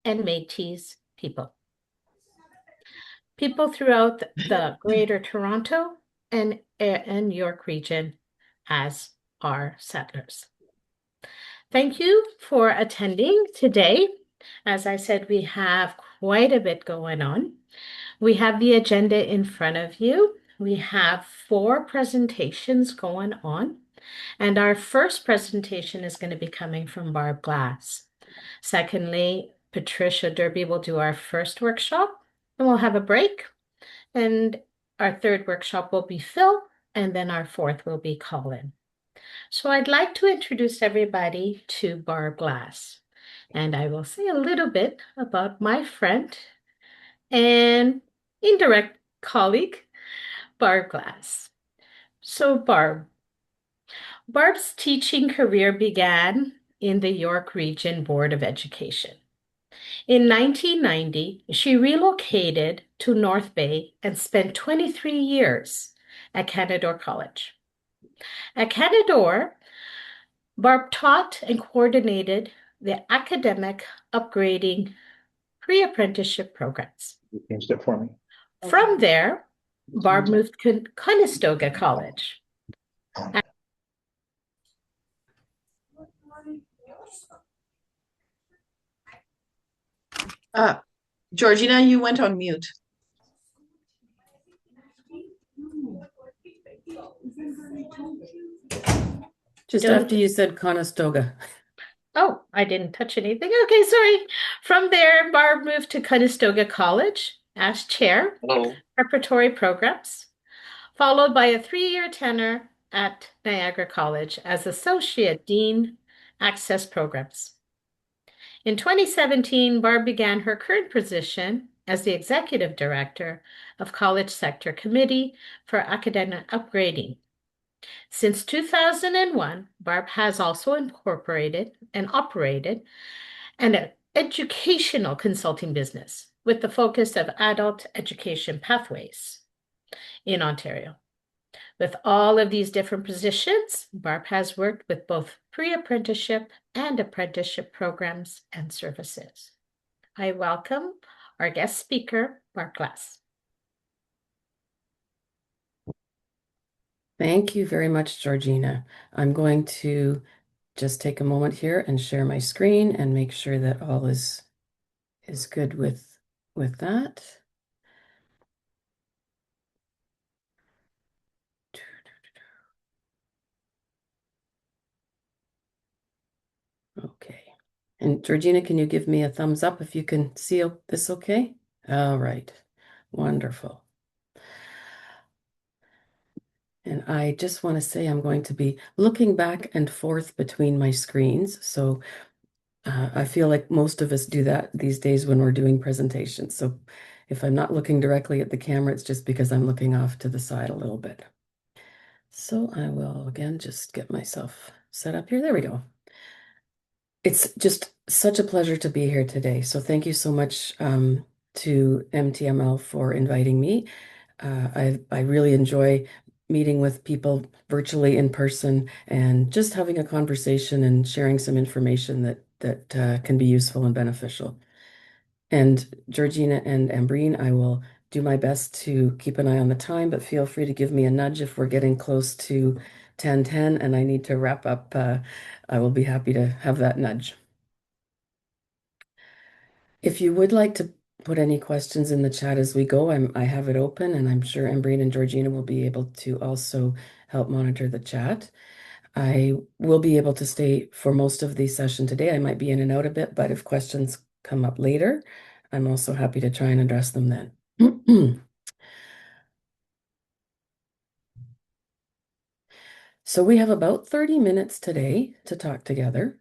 and Métis people. People throughout the Greater Toronto and York region as our settlers. Thank you for attending today. As I said, we have quite a bit going on. We have the agenda in front of you. We have 4 presentations going on, and our first presentation is going to be coming from Barb Glass. Secondly, Patricia Derby will do our first workshop, and we'll have a break. And our third workshop will be Phil, and then our fourth will be Colin. So I'd like to introduce everybody to Barb Glass, and I will say a little bit about my friend and indirect colleague, Barb Glass. So Barb's teaching career began in the York Region Board of Education. In 1990, she relocated to North Bay and spent 23 years at Canadore College. At Canadore, Barb taught and coordinated the academic upgrading pre-apprenticeship programs. You changed it for me. From there, Barb moved to Conestoga College. Georgina, you went on mute. Just after you said Conestoga. Oh, I didn't touch anything. Okay, sorry. From there, Barb moved to Conestoga College as chair, preparatory programs, followed by a 3-year tenure at Niagara College as associate dean, access programs. In 2017, Barb began her current position as the executive director of College Sector Committee for Academic Upgrading. Since 2001, Barb has also incorporated and operated an educational consulting business with the focus of adult education pathways in Ontario. With all of these different positions, Barb has worked with both pre-apprenticeship and apprenticeship programs and services. I welcome our guest speaker, Barb Glass. Thank you very much, Georgina. I'm going to just take a moment here and share my screen and make sure that all is good with that. Okay. And Georgina, can you give me a thumbs up if you can see this okay? All right. Wonderful. And I just want to say I'm going to be looking back and forth between my screens. So I feel like most of us do that these days when we're doing presentations. So if I'm not looking directly at the camera, it's just because I'm looking off to the side a little bit. So I will again just get myself set up here. There we go. It's just such a pleasure to be here today. So thank you so much to MTML for inviting me. I really enjoy meeting with people virtually in person and just having a conversation and sharing some information that can be useful and beneficial. And Georgina and Ambreen, I will do my best to keep an eye on the time, but feel free to give me a nudge if we're getting close to 10:10 and I need to wrap up. I will be happy to have that nudge. If you would like to put any questions in the chat as we go, I have it open, and I'm sure Ambreen and Georgina will be able to also help monitor the chat. I will be able to stay for most of the session today. I might be in and out a bit, but if questions come up later, I'm also happy to try and address them then. So we have about 30 minutes today to talk together,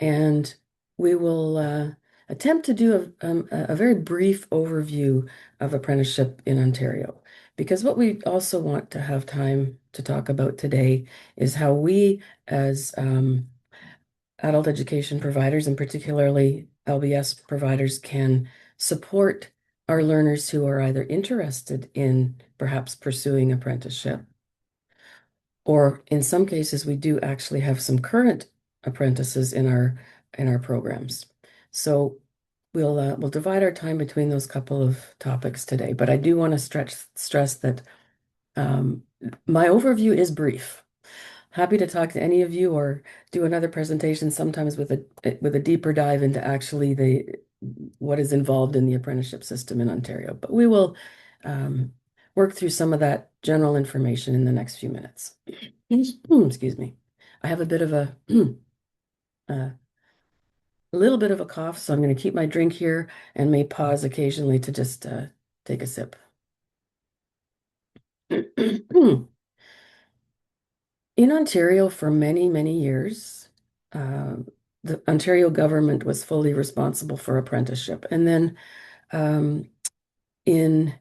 and we will attempt to do a very brief overview of apprenticeship in Ontario, because what we also want to have time to talk about today is how we as adult education providers, and particularly LBS providers, can support our learners who are either interested in perhaps pursuing apprenticeship, or in some cases, we do actually have some current apprentices in our programs. So we'll divide our time between those couple of topics today, but I do want to stress that um, my overview is brief. Happy to talk to any of you or do another presentation sometimes with a deeper dive into actually the what is involved in the apprenticeship system in Ontario. But we will work through some of that general information in the next few minutes. Excuse me. I have a bit of a little bit of a cough, so I'm going to keep my drink here and may pause occasionally to just take a sip. In Ontario, for many, many years, uh, the Ontario government was fully responsible for apprenticeship. And then in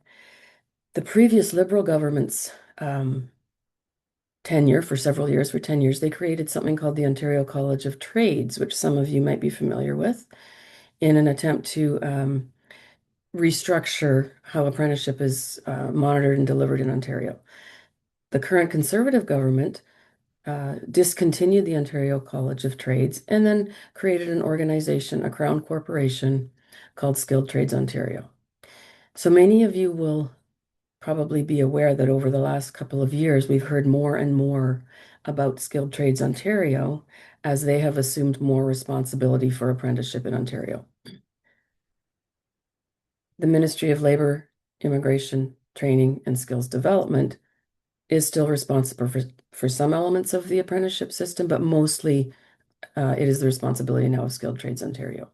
the previous Liberal government's tenure for several years, for 10 years, they created something called the Ontario College of Trades, which some of you might be familiar with, in an attempt to restructure how apprenticeship is monitored and delivered in Ontario. The current Conservative government discontinued the Ontario College of Trades and then created an organization, a crown corporation called Skilled Trades Ontario. So many of you will probably be aware that over the last couple of years, we've heard more and more about Skilled Trades Ontario as they have assumed more responsibility for apprenticeship in Ontario. The Ministry of Labor, Immigration, Training, and Skills Development is still responsible for some elements of the apprenticeship system, but mostly it is the responsibility now of Skilled Trades Ontario.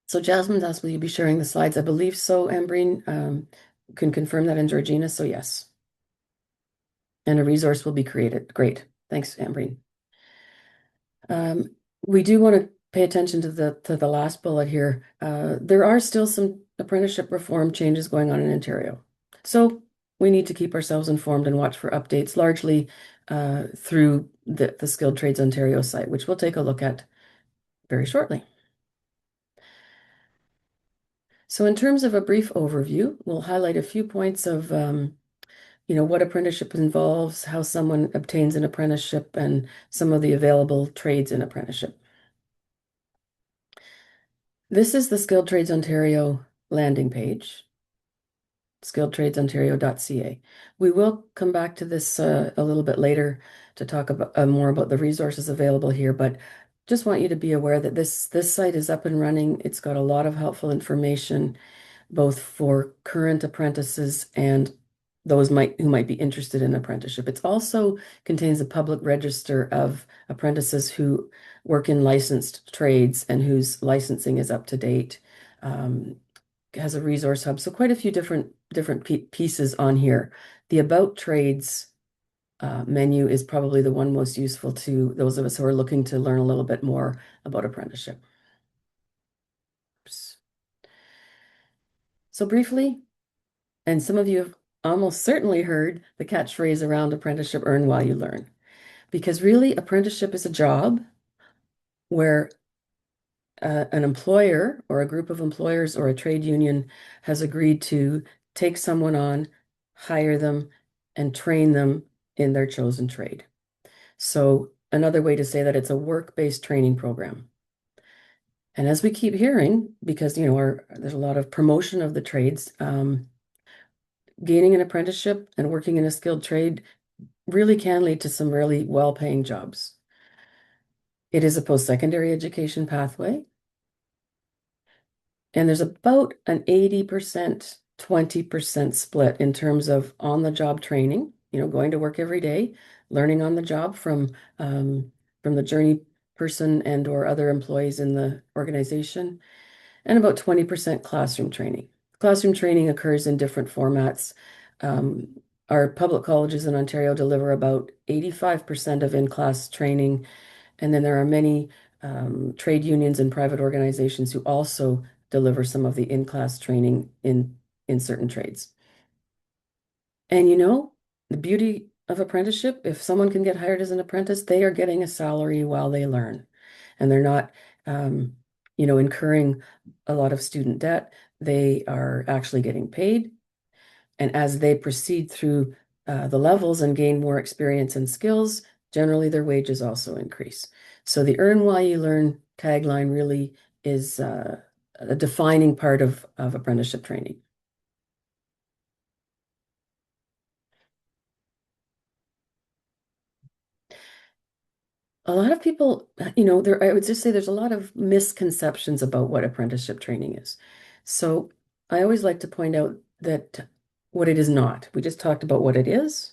So Jasmine asked, will you be sharing the slides? I believe so, Ambreen. Can confirm that in Georgina, so yes. And a resource will be created. Great. Thanks, Ambreen. We do want to pay attention to the last bullet here. There are still some apprenticeship reform changes going on in Ontario. So we need to keep ourselves informed and watch for updates, largely through the Skilled Trades Ontario site, which we'll take a look at very shortly. So in terms of a brief overview, we'll highlight a few points of what apprenticeship involves, how someone obtains an apprenticeship, and some of the available trades in apprenticeship. This is the Skilled Trades Ontario landing page, skilledtradesontario.ca. We will come back to this a little bit later to talk about more about the resources available here, but just want you to be aware that this site is up and running. It's got a lot of helpful information, both for current apprentices and those who might be interested in apprenticeship. It also contains a public register of apprentices who work in licensed trades and whose licensing is up to date. Has a resource hub, so quite a few different pieces on here. The About Trades menu is probably the one most useful to those of us who are looking to learn a little bit more about apprenticeship. Oops. So briefly, and some of you have almost certainly heard the catchphrase around apprenticeship, earn while you learn. Because really, apprenticeship is a job where an employer or a group of employers or a trade union has agreed to take someone on, hire them, and train them in their chosen trade. So another way to say that, it's a work-based training program. And as we keep hearing, because there's a lot of promotion of the trades, gaining an apprenticeship and working in a skilled trade really can lead to some really well-paying jobs. It is a post-secondary education pathway. And there's about an 80%, 20% split in terms of on-the-job training, going to work every day, learning on the job from the journey person and or other employees in the organization, and about 20% classroom training. Classroom training occurs in different formats. Our public colleges in Ontario deliver about 85% of in-class training, and then there are many trade unions and private organizations who also deliver some of the in-class training in certain trades. And the beauty of apprenticeship, if someone can get hired as an apprentice, they are getting a salary while they learn. And they're not, incurring a lot of student debt. They are actually getting paid. And as they proceed through the levels and gain more experience and skills, generally their wages also increase. So the earn while you learn tagline really is a defining part of apprenticeship training. A lot of people, I would just say there's a lot of misconceptions about what apprenticeship training is. So I always like to point out that what it is not. We just talked about what it is,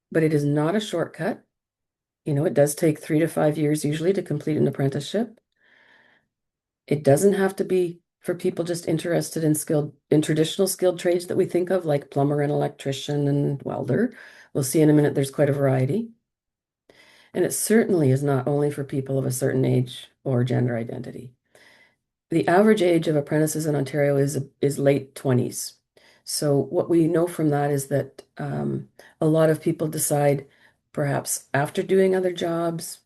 but it is not a shortcut. It does take 3 to 5 years usually to complete an apprenticeship. It doesn't have to be for people just interested in traditional skilled trades that we think of, like plumber and electrician and welder. We'll see in a minute there's quite a variety. And it certainly is not only for people of a certain age or gender identity. The average age of apprentices in Ontario is late 20s. So what we know from that is that a lot of people decide, perhaps after doing other jobs,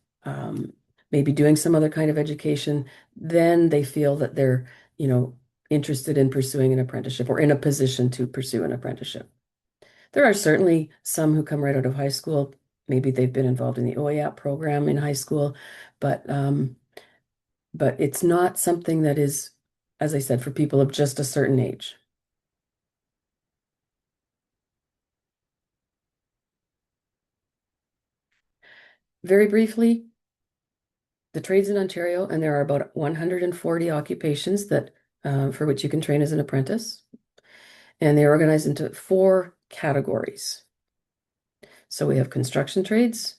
maybe doing some other kind of education, then they feel that they're, interested in pursuing an apprenticeship or in a position to pursue an apprenticeship. There are certainly some who come right out of high school. Maybe they've been involved in the OAP program in high school, but it's not something that is, as I said, for people of just a certain age. Very briefly, the trades in Ontario, and there are about 140 occupations that for which you can train as an apprentice, and they're organized into 4 categories. So we have construction trades,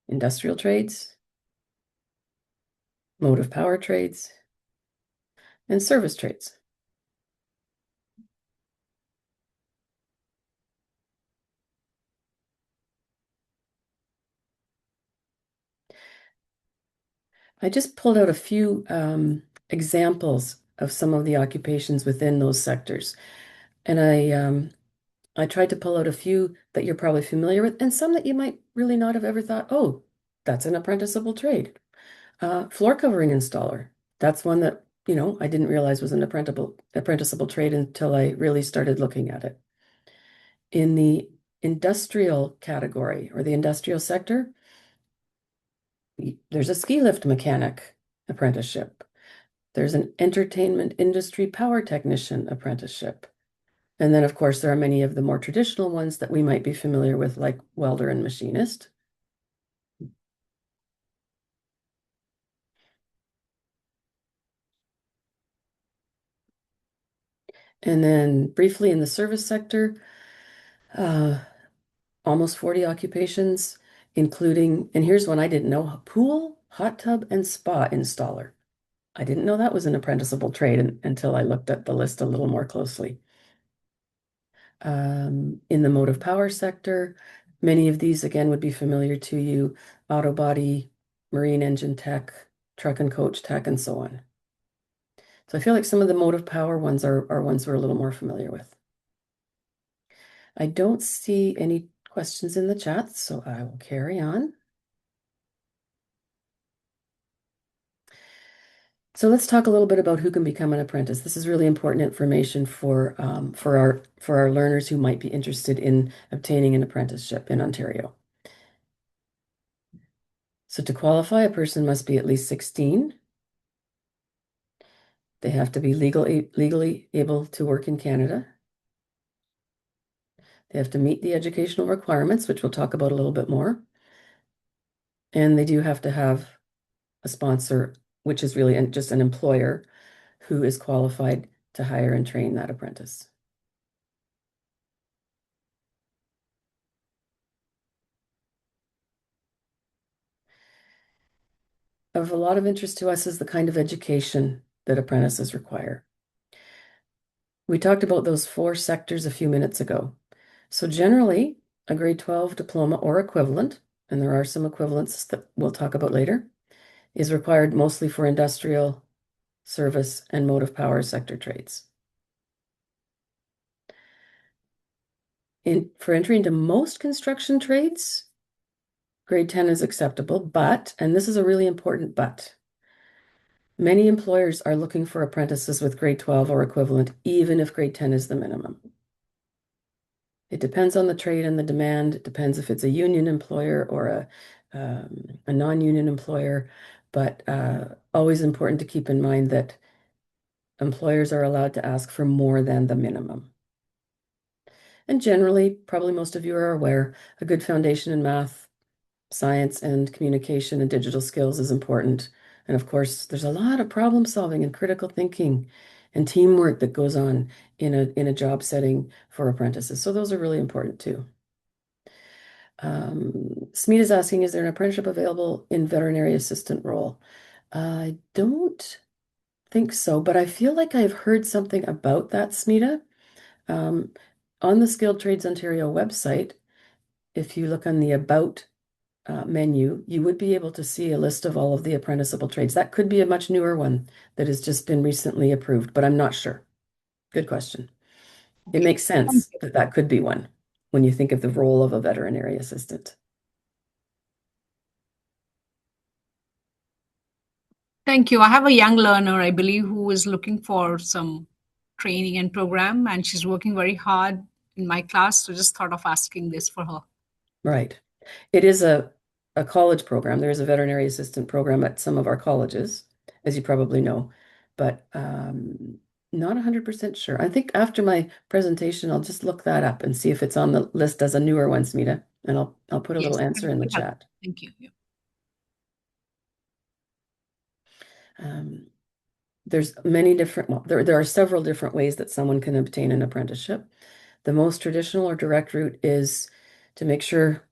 industrial trades, motive power trades, and service trades. I just pulled out a few examples of some of the occupations within those sectors. And I tried to pull out a few that you're probably familiar with, and some that you might really not have ever thought, oh, that's an apprenticeable trade. Floor covering installer. That's one that, I didn't realize was an apprenticeable trade until I really started looking at it. In the industrial category or the industrial sector, there's a ski lift mechanic apprenticeship. There's an entertainment industry power technician apprenticeship. And then, of course, there are many of the more traditional ones that we might be familiar with, like welder and machinist. And then briefly in the service sector, uh, almost 40 occupations, including, and here's one I didn't know, pool, hot tub, and spa installer. I didn't know that was an apprenticeable trade until I looked at the list a little more closely. In the motive power sector, many of these again would be familiar to you: auto body, marine engine tech, truck and coach tech, and so on. So I feel like some of the motive power ones are ones we're a little more familiar with. I don't see any questions in the chat, so I will carry on. So let's talk a little bit about who can become an apprentice. This is really important information for our learners who might be interested in obtaining an apprenticeship in Ontario. So to qualify, a person must be at least 16. They have to be legally able to work in Canada. They have to meet the educational requirements, which we'll talk about a little bit more. And they do have to have a sponsor, which is really just an employer who is qualified to hire and train that apprentice. Of a lot of interest to us is the kind of education that apprentices require. We talked about those 4 sectors a few minutes ago. So generally, a grade 12 diploma or equivalent, and there are some equivalents that we'll talk about later, is required mostly for industrial, service, and motive power sector trades. For entry into most construction trades, grade 10 is acceptable, but, and this is a really important but, many employers are looking for apprentices with grade 12 or equivalent, even if grade 10 is the minimum. It depends on the trade and the demand. It depends if it's a union employer or a non-union employer. but always important to keep in mind that employers are allowed to ask for more than the minimum. And generally, probably most of you are aware, a good foundation in math, science, and communication and digital skills is important. And of course, there's a lot of problem solving and critical thinking and teamwork that goes on in a job setting for apprentices. So those are really important too. Smeed is asking, is there an apprenticeship available in veterinary assistant role? I don't think so, but I feel like I've heard something about that, Smita. Um, on the Skilled Trades Ontario website, if you look on the About menu, you would be able to see a list of all of the apprenticeable trades. That could be a much newer one that has just been recently approved, but I'm not sure. Good question. It Okay. makes Thank sense you. that that could be one when you think of the role of a veterinary assistant. Thank you. I have a young learner, I believe, who is looking for some training and program, and she's working very hard in my class. So just thought of asking this for her. Right. It is a college program. There is a veterinary assistant program at some of our colleges, as you probably know, but not 100% sure. I think after my presentation, I'll just look that up and see if it's on the list as a newer one, Smita, and I'll put a little Yes, answer that in the would help. chat. Thank you. Yeah. Um, there's many different, well, there are several different ways that someone can obtain an apprenticeship. The most traditional or direct route is to make sure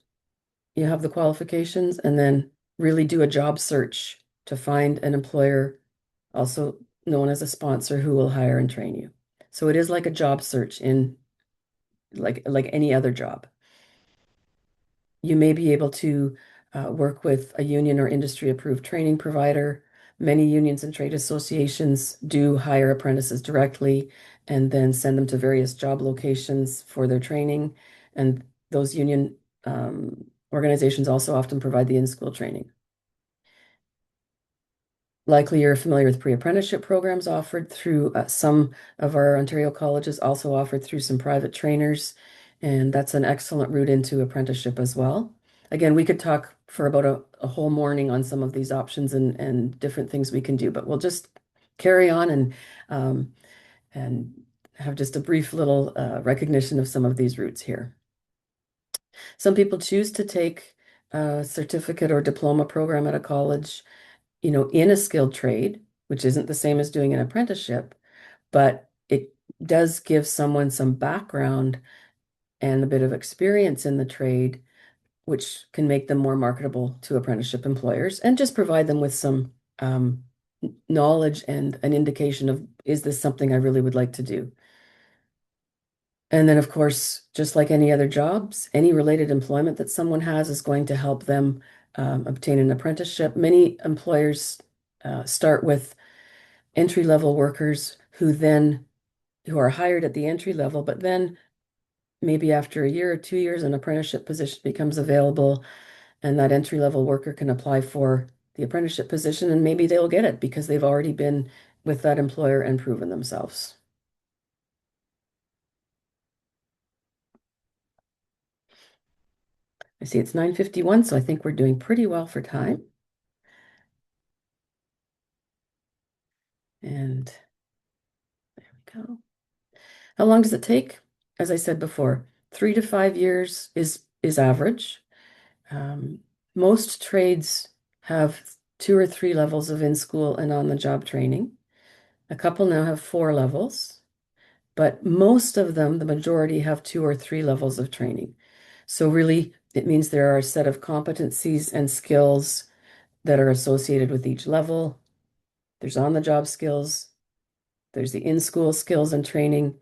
you have the qualifications and then really do a job search to find an employer, also known as a sponsor, who will hire and train you. So it is like a job search in like any other job. You may be able to work with a union or industry approved training provider. Many unions and trade associations do hire apprentices directly and then send them to various job locations for their training. And those union organizations also often provide the in-school training. Likely you're familiar with pre-apprenticeship programs offered through some of our Ontario colleges, also offered through some private trainers, and that's an excellent route into apprenticeship as well. Again, we could talk for about a whole morning on some of these options and different things we can do, but we'll just carry on um, and have just a brief little recognition of some of these routes here. Some people choose to take a certificate or diploma program at a college, in a skilled trade, which isn't the same as doing an apprenticeship, but it does give someone some background and a bit of experience in the trade, which can make them more marketable to apprenticeship employers and just provide them with some knowledge and an indication of, is this something I really would like to do? And then, of course, just like any other jobs, any related employment that someone has is going to help them obtain an apprenticeship. Many employers start with entry-level workers who are hired at the entry level, but then maybe after a year or 2 years, an apprenticeship position becomes available, and that entry-level worker can apply for the apprenticeship position, and maybe they'll get it because they've already been with that employer and proven themselves. I see it's 9:51, so I think we're doing pretty well for time. And there we go. How long does it take? As I said before, 3 to 5 years is average. Um, most trades have 2 or 3 levels of in-school and on-the-job training. A couple now have 4 levels, but most of them, the majority, have 2 or 3 levels of training. So really, it means there are a set of competencies and skills that are associated with each level. There's on-the-job skills, there's the in-school skills and training,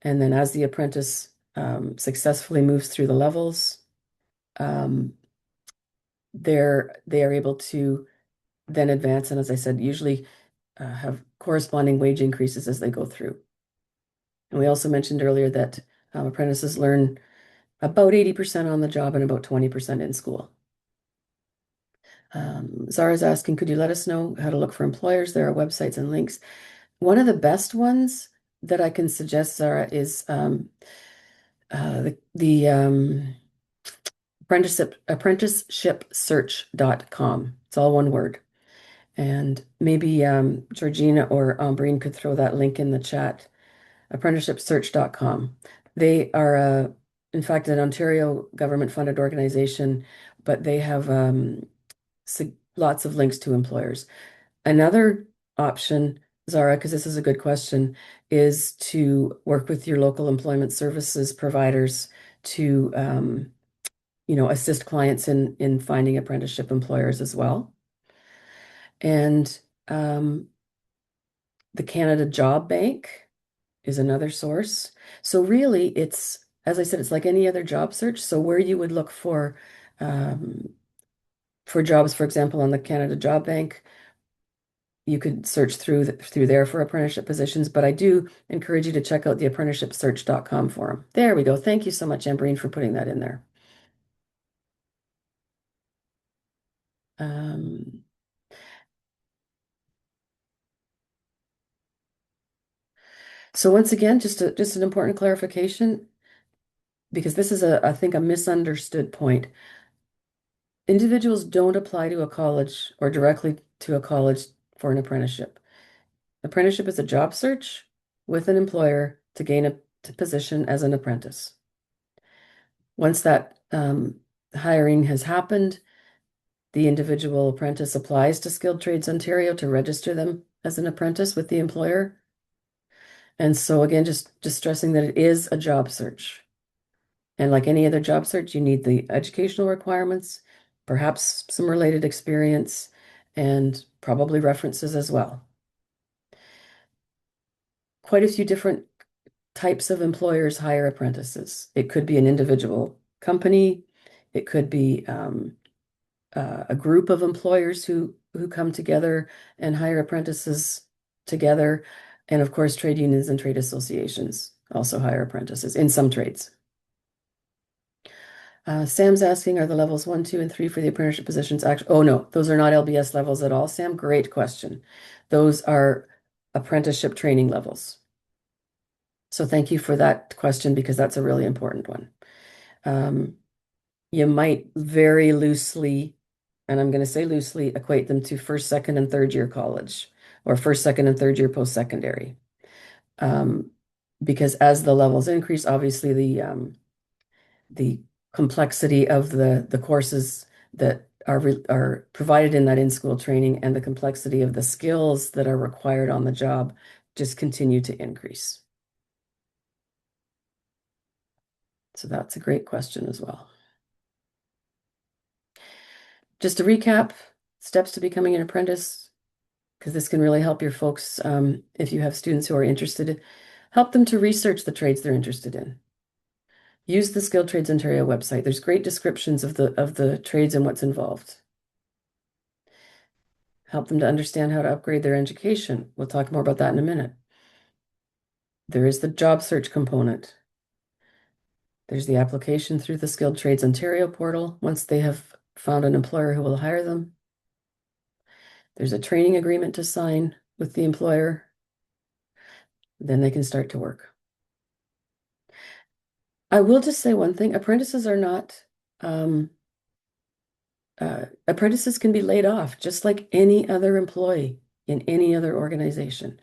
and then as the apprentice successfully moves through the levels, um, they are able to then advance, and as I said, usually have corresponding wage increases as they go through. And we also mentioned earlier that apprentices learn about 80% on the job and about 20% in school. Zara's asking, could you let us know how to look for employers? There are websites and links. One of the best ones that I can suggest, Zara, is the apprenticeshipsearch.com. It's all one word. And maybe Georgina or Ambreen could throw that link in the chat, apprenticeshipsearch.com. They are, in fact, an Ontario government-funded organization, but they have lots of links to employers. Another option, Zara, because this is a good question, is to work with your local employment services providers to, assist clients in finding apprenticeship employers as well. And the Canada Job Bank is another source. So really, it's, as I said, it's like any other job search. So where you would look for jobs, for example, on the Canada Job Bank, you could search through there for apprenticeship positions, but I do encourage you to check out the apprenticeshipsearch.com forum. There we go. Thank you so much, Ambreen, for putting that in there. So once again, just an important clarification, because this is I think a misunderstood point. Individuals don't apply to a college or directly to a college for an apprenticeship. Apprenticeship is a job search with an employer to gain a position as an apprentice. Once that hiring has happened, the individual apprentice applies to Skilled Trades Ontario to register them as an apprentice with the employer. And so again, just stressing that it is a job search. And like any other job search, you need the educational requirements, perhaps some related experience, and probably references as well. Quite a few different types of employers hire apprentices. It could be an individual company. It could be a group of employers who come together and hire apprentices together. And of course, trade unions and trade associations also hire apprentices in some trades. Sam's asking, are the levels 1, 2, and 3 for the apprenticeship positions actually? Oh, no, those are not LBS levels at all, Sam. Great question. Those are apprenticeship training levels. So thank you for that question because that's a really important one. You might very loosely, and I'm going to say loosely, equate them to first, second, and third year college or first, second, and third year post-secondary. Because as the levels increase, obviously the complexity of the courses that are provided in that in-school training and the complexity of the skills that are required on the job just continue to increase. So that's a great question as well. Just to recap, steps to becoming an apprentice, because this can really help your folks if you have students who are interested. Help them to research the trades they're interested in. Use the Skilled Trades Ontario website. There's great descriptions of the trades and what's involved. Help them to understand how to upgrade their education. We'll talk more about that in a minute. There is the job search component. There's the application through the Skilled Trades Ontario portal once they have found an employer who will hire them. There's a training agreement to sign with the employer. Then they can start to work. I will just say one thing, apprentices are not, apprentices can be laid off just like any other employee in any other organization.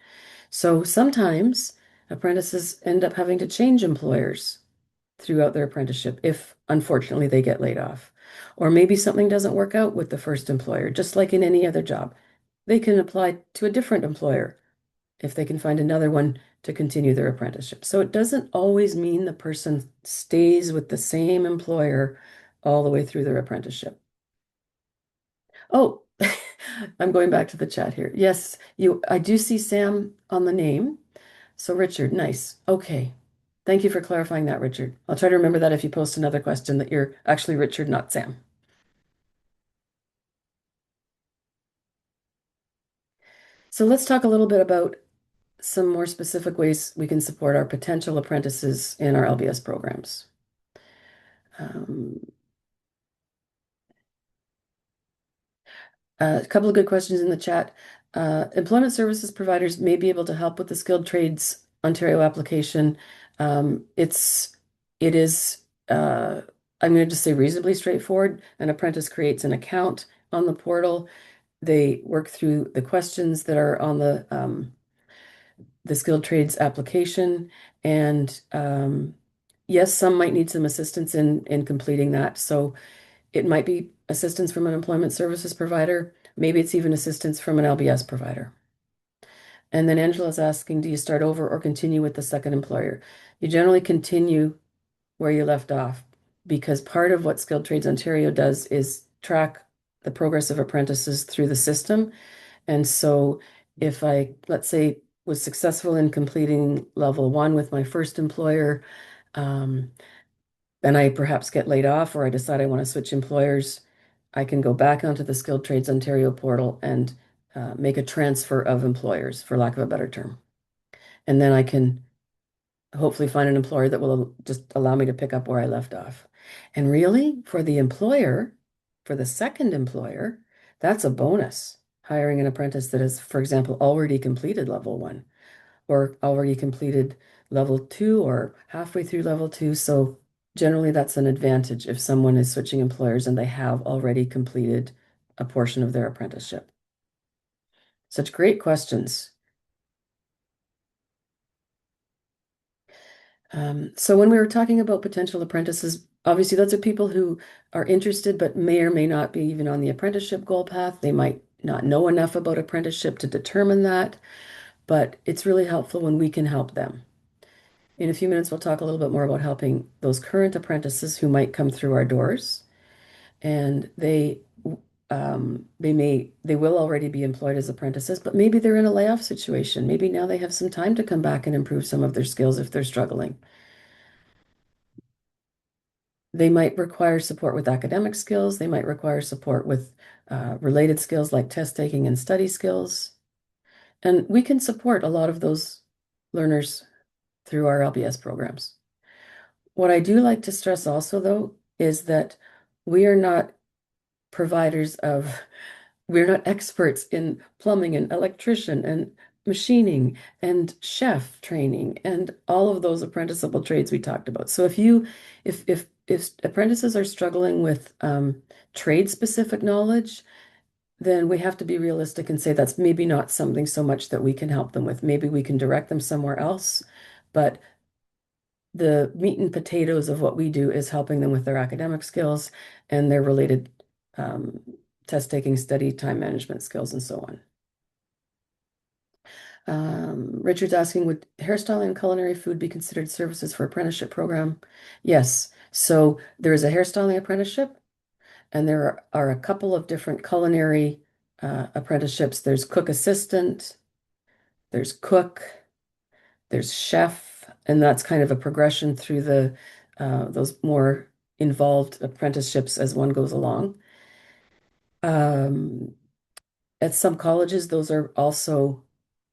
So sometimes apprentices end up having to change employers throughout their apprenticeship if unfortunately they get laid off. Or maybe something doesn't work out with the first employer, just like in any other job. They can apply to a different employer if they can find another one to continue their apprenticeship. So it doesn't always mean the person stays with the same employer all the way through their apprenticeship. Oh, I'm going back to the chat here. Yes, I do see Sam on the name. So Richard, nice. Okay. Thank you for clarifying that, Richard. I'll try to remember that if you post another question that you're actually Richard, not Sam. So let's talk a little bit about some more specific ways we can support our potential apprentices in our LBS programs. A couple of good questions in the chat. Employment services providers may be able to help with the Skilled Trades Ontario application. It is, I'm going to just say reasonably straightforward. An apprentice creates an account on the portal. They work through the questions that are on the skilled trades application. And yes, some might need some assistance in completing that. So it might be assistance from an employment services provider. Maybe it's even assistance from an LBS provider. And then Angela's asking, do you start over or continue with the second employer? You generally continue where you left off because part of what Skilled Trades Ontario does is track the progress of apprentices through the system. And so if I, let's say, was successful in completing level 1 with my first employer, um, then I perhaps get laid off or I decide I want to switch employers, I can go back onto the Skilled Trades Ontario portal and make a transfer of employers, for lack of a better term. And then I can hopefully find an employer that will just allow me to pick up where I left off. And really, for the employer, for the second employer, that's a bonus. Hiring an apprentice that has, for example, already completed level 1 or already completed level 2 or halfway through level 2. So generally that's an advantage if someone is switching employers and they have already completed a portion of their apprenticeship. Such great questions. So when we were talking about potential apprentices, obviously those are people who are interested but may or may not be even on the apprenticeship goal path. They might not know enough about apprenticeship to determine that, but it's really helpful when we can help them. In a few minutes, we'll talk a little bit more about helping those current apprentices who might come through our doors, and they will already be employed as apprentices, but maybe they're in a layoff situation. Maybe now they have some time to come back and improve some of their skills if they're struggling. They might require support with academic skills. They might require support with related skills like test taking and study skills. And we can support a lot of those learners through our LBS programs. What I do like to stress also, though, is that we are not providers of, we're not experts in plumbing and electrician and machining and chef training and all of those apprenticeable trades we talked about. So if apprentices are struggling with trade specific knowledge, then we have to be realistic and say that's maybe not something so much that we can help them with. Maybe we can direct them somewhere else, but the meat and potatoes of what we do is helping them with their academic skills and their related test taking, study, time management skills, and so on. Richard's asking, would hairstyling and culinary food be considered services for apprenticeship program? Yes. So there is a hairstyling apprenticeship, and there are a couple of different culinary apprenticeships. There's cook assistant, there's cook, there's chef, and that's kind of a progression through those more involved apprenticeships as one goes along. At some colleges, those are also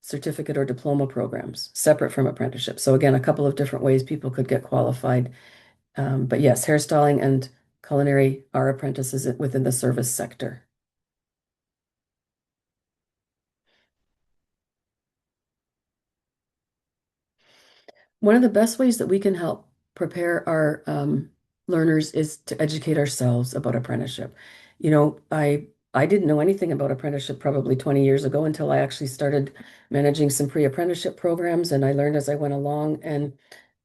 certificate or diploma programs, separate from apprenticeship. So again, a couple of different ways people could get qualified. But yes, hairstyling and culinary are apprentices within the service sector. One of the best ways that we can help prepare our learners is to educate ourselves about apprenticeship. You know, I didn't know anything about apprenticeship probably 20 years ago until I actually started managing some pre-apprenticeship programs, and I learned as I went along, and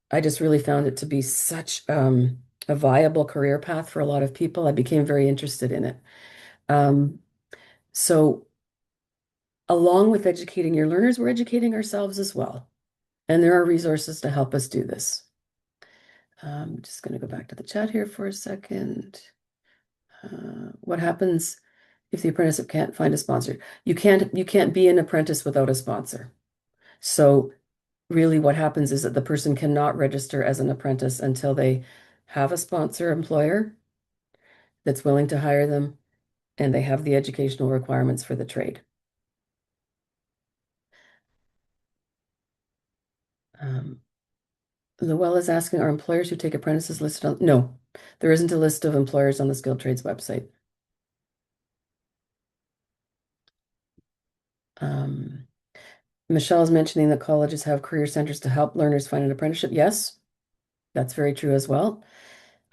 I just really found it to be such a viable career path for a lot of people. I became very interested in it. Um, so along with educating your learners, we're educating ourselves as well. And there are resources to help us do this. I'm just going to go back to the chat here for a second. What happens if the apprenticeship can't find a sponsor? You can't be an apprentice without a sponsor. So really what happens is that the person cannot register as an apprentice until they have a sponsor employer that's willing to hire them and they have the educational requirements for the trade. Luell is asking, are employers who take apprentices listed on? No, there isn't a list of employers on the Skilled Trades website. Michelle is mentioning that colleges have career centers to help learners find an apprenticeship. Yes, that's very true as well.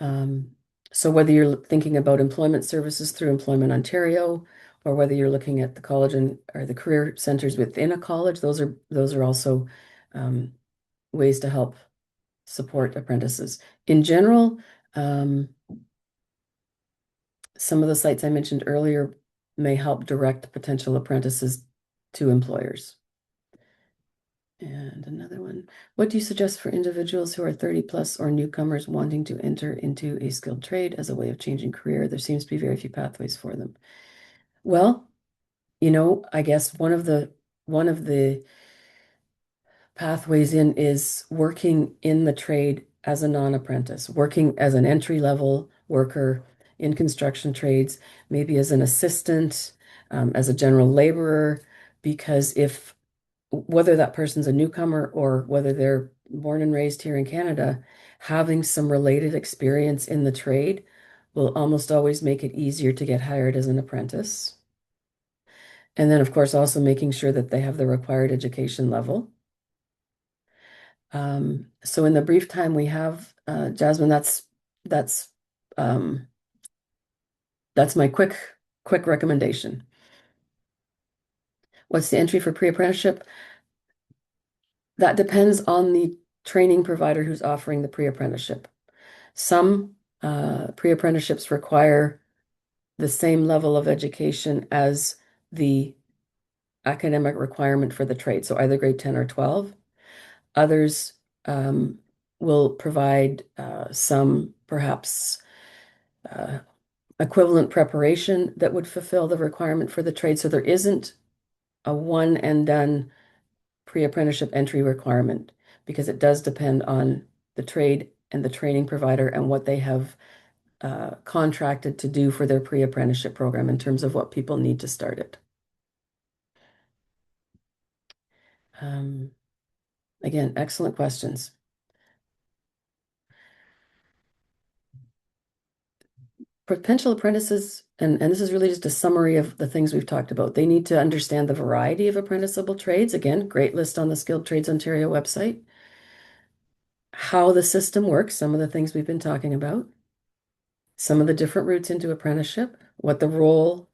So whether you're thinking about employment services through Employment Ontario or whether you're looking at the college and or the career centers within a college, those are also ways to help support apprentices. In general, some of the sites I mentioned earlier may help direct potential apprentices to employers. And another one, what do you suggest for individuals who are 30 plus or newcomers wanting to enter into a skilled trade as a way of changing career? There seems to be very few pathways for them. Well, I guess one of the pathways in is working in the trade as a non-apprentice, working as an entry-level worker in construction trades, maybe as an assistant, as a general laborer, because whether that person's a newcomer or whether they're born and raised here in Canada, having some related experience in the trade will almost always make it easier to get hired as an apprentice. And then, of course, also making sure that they have the required education level. So in the brief time we have, Jasmine, that's um, that's my quick recommendation. What's the entry for pre-apprenticeship? That depends on the training provider who's offering the pre-apprenticeship. Some pre-apprenticeships require the same level of education as the academic requirement for the trade, so either grade 10 or 12. Others will provide some perhaps equivalent preparation that would fulfill the requirement for the trade. So there isn't a one and done pre-apprenticeship entry requirement because it does depend on the trade and the training provider and what they have contracted to do for their pre-apprenticeship program in terms of what people need to start it. Again, excellent questions. Potential apprentices, and this is really just a summary of the things we've talked about. They need to understand the variety of apprenticeable trades. Again, great list on the Skilled Trades Ontario website. How the system works, some of the things we've been talking about. Some of the different routes into apprenticeship, what the role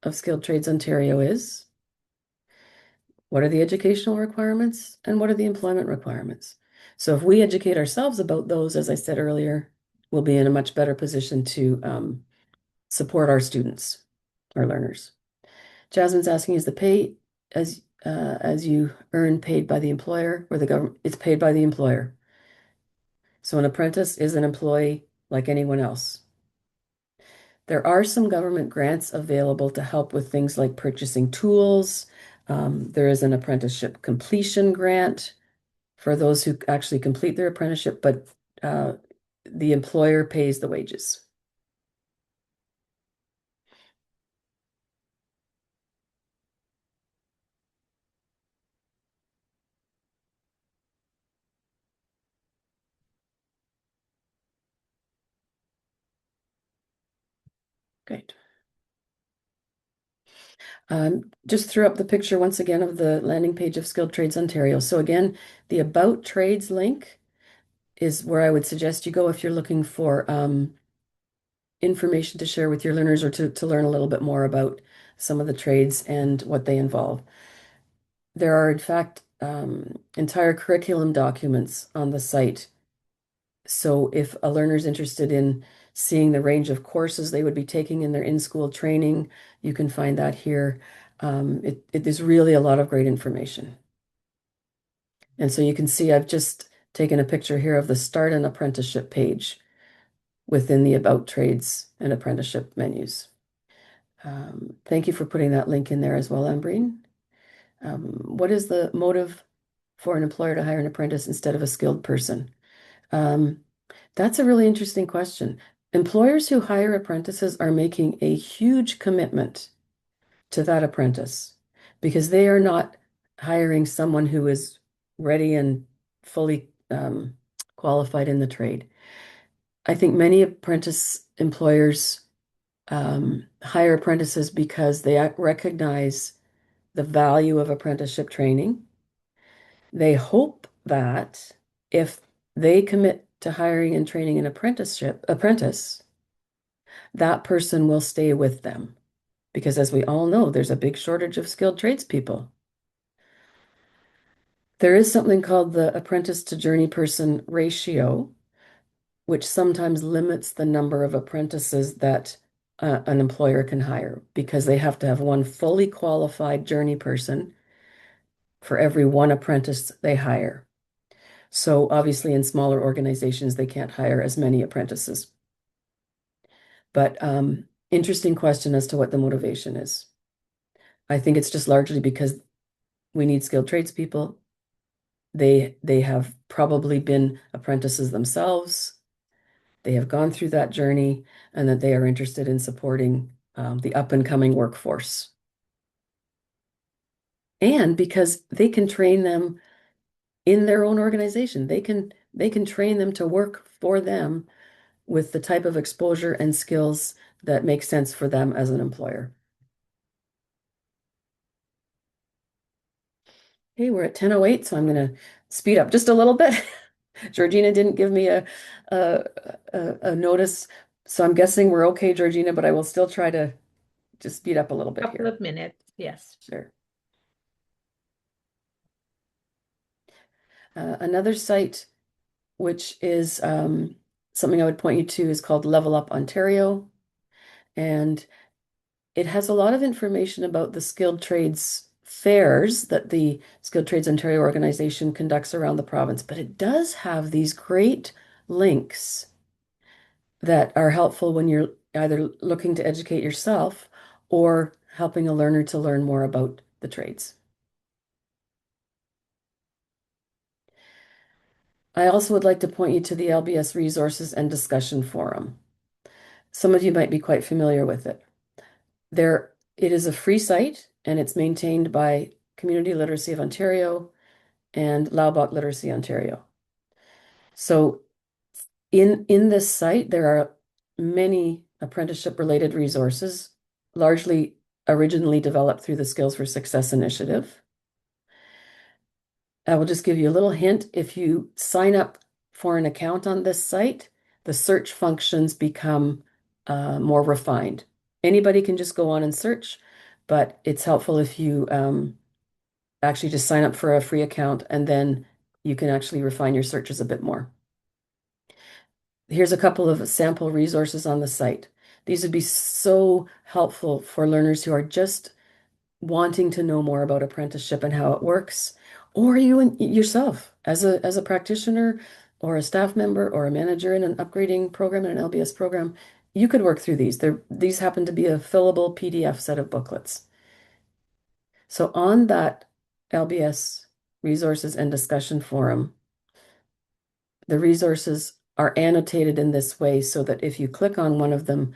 of Skilled Trades Ontario is. What are the educational requirements and what are the employment requirements? So if we educate ourselves about those, as I said earlier, we'll be in a much better position to support our students, our learners. Jasmine's asking, is the pay as you earn paid by the employer or the government? It's paid by the employer. So an apprentice is an employee like anyone else. There are some government grants available to help with things like purchasing tools. There is an apprenticeship completion grant for those who actually complete their apprenticeship, but the employer pays the wages. Great. Just threw up the picture once again of the landing page of Skilled Trades Ontario. So again, the About Trades link is where I would suggest you go if you're looking for information to share with your learners or to learn a little bit more about some of the trades and what they involve. There are, in fact, entire curriculum documents on the site. So if a learner is interested in seeing the range of courses they would be taking in their in-school training, you can find that here. It is really a lot of great information. And so you can see I've just taken a picture here of the Start an Apprenticeship page within the About Trades and Apprenticeship menus. Thank you for putting that link in there as well, Ambreen. What is the motive for an employer to hire an apprentice instead of a skilled person? That's a really interesting question. Employers who hire apprentices are making a huge commitment to that apprentice because they are not hiring someone who is ready and fully qualified in the trade. I think many apprentice employers hire apprentices because they recognize the value of apprenticeship training. They hope that if they commit to hiring and training an apprentice, that person will stay with them because as we all know, there's a big shortage of skilled tradespeople. There is something called the apprentice to journey person ratio, which sometimes limits the number of apprentices that an employer can hire because they have to have one fully qualified journey person for every one apprentice they hire. So obviously in smaller organizations, they can't hire as many apprentices. But interesting question as to what the motivation is. I think it's just largely because we need skilled tradespeople. They have probably been apprentices themselves. They have gone through that journey, and that they are interested in supporting the up and coming workforce. And because they can train them in their own organization, they can train them to work for them with the type of exposure and skills that make sense for them as an employer. Okay, we're at 10:08, so I'm going to speed up just a little bit. Georgina didn't give me a notice, so I'm guessing we're okay, Georgina, but I will still try to just speed up a little bit Couple here. of minutes, yes. Sure. Another site, which is something I would point you to, is called Level Up Ontario. And it has a lot of information about the skilled trades fairs that the Skilled Trades Ontario organization conducts around the province. But it does have these great links that are helpful when you're either looking to educate yourself or helping a learner to learn more about the trades. I also would like to point you to the LBS Resources and Discussion Forum. Some of you might be quite familiar with it. It is a free site and it's maintained by Community Literacy of Ontario and Laubach Literacy Ontario. So in this site, there are many apprenticeship related resources, largely originally developed through the Skills for Success initiative. I will just give you a little hint. If you sign up for an account on this site, the search functions become more refined. Anybody can just go on and search, but it's helpful if you actually just sign up for a free account and then you can actually refine your searches a bit more. Here's a couple of sample resources on the site. These would be so helpful for learners who are just wanting to know more about apprenticeship and how it works, or you yourself as a practitioner or a staff member or a manager in an upgrading program in an LBS program, you could work through these. These happen to be a fillable PDF set of booklets. So on that LBS Resources and Discussion Forum, the resources are annotated in this way so that if you click on one of them,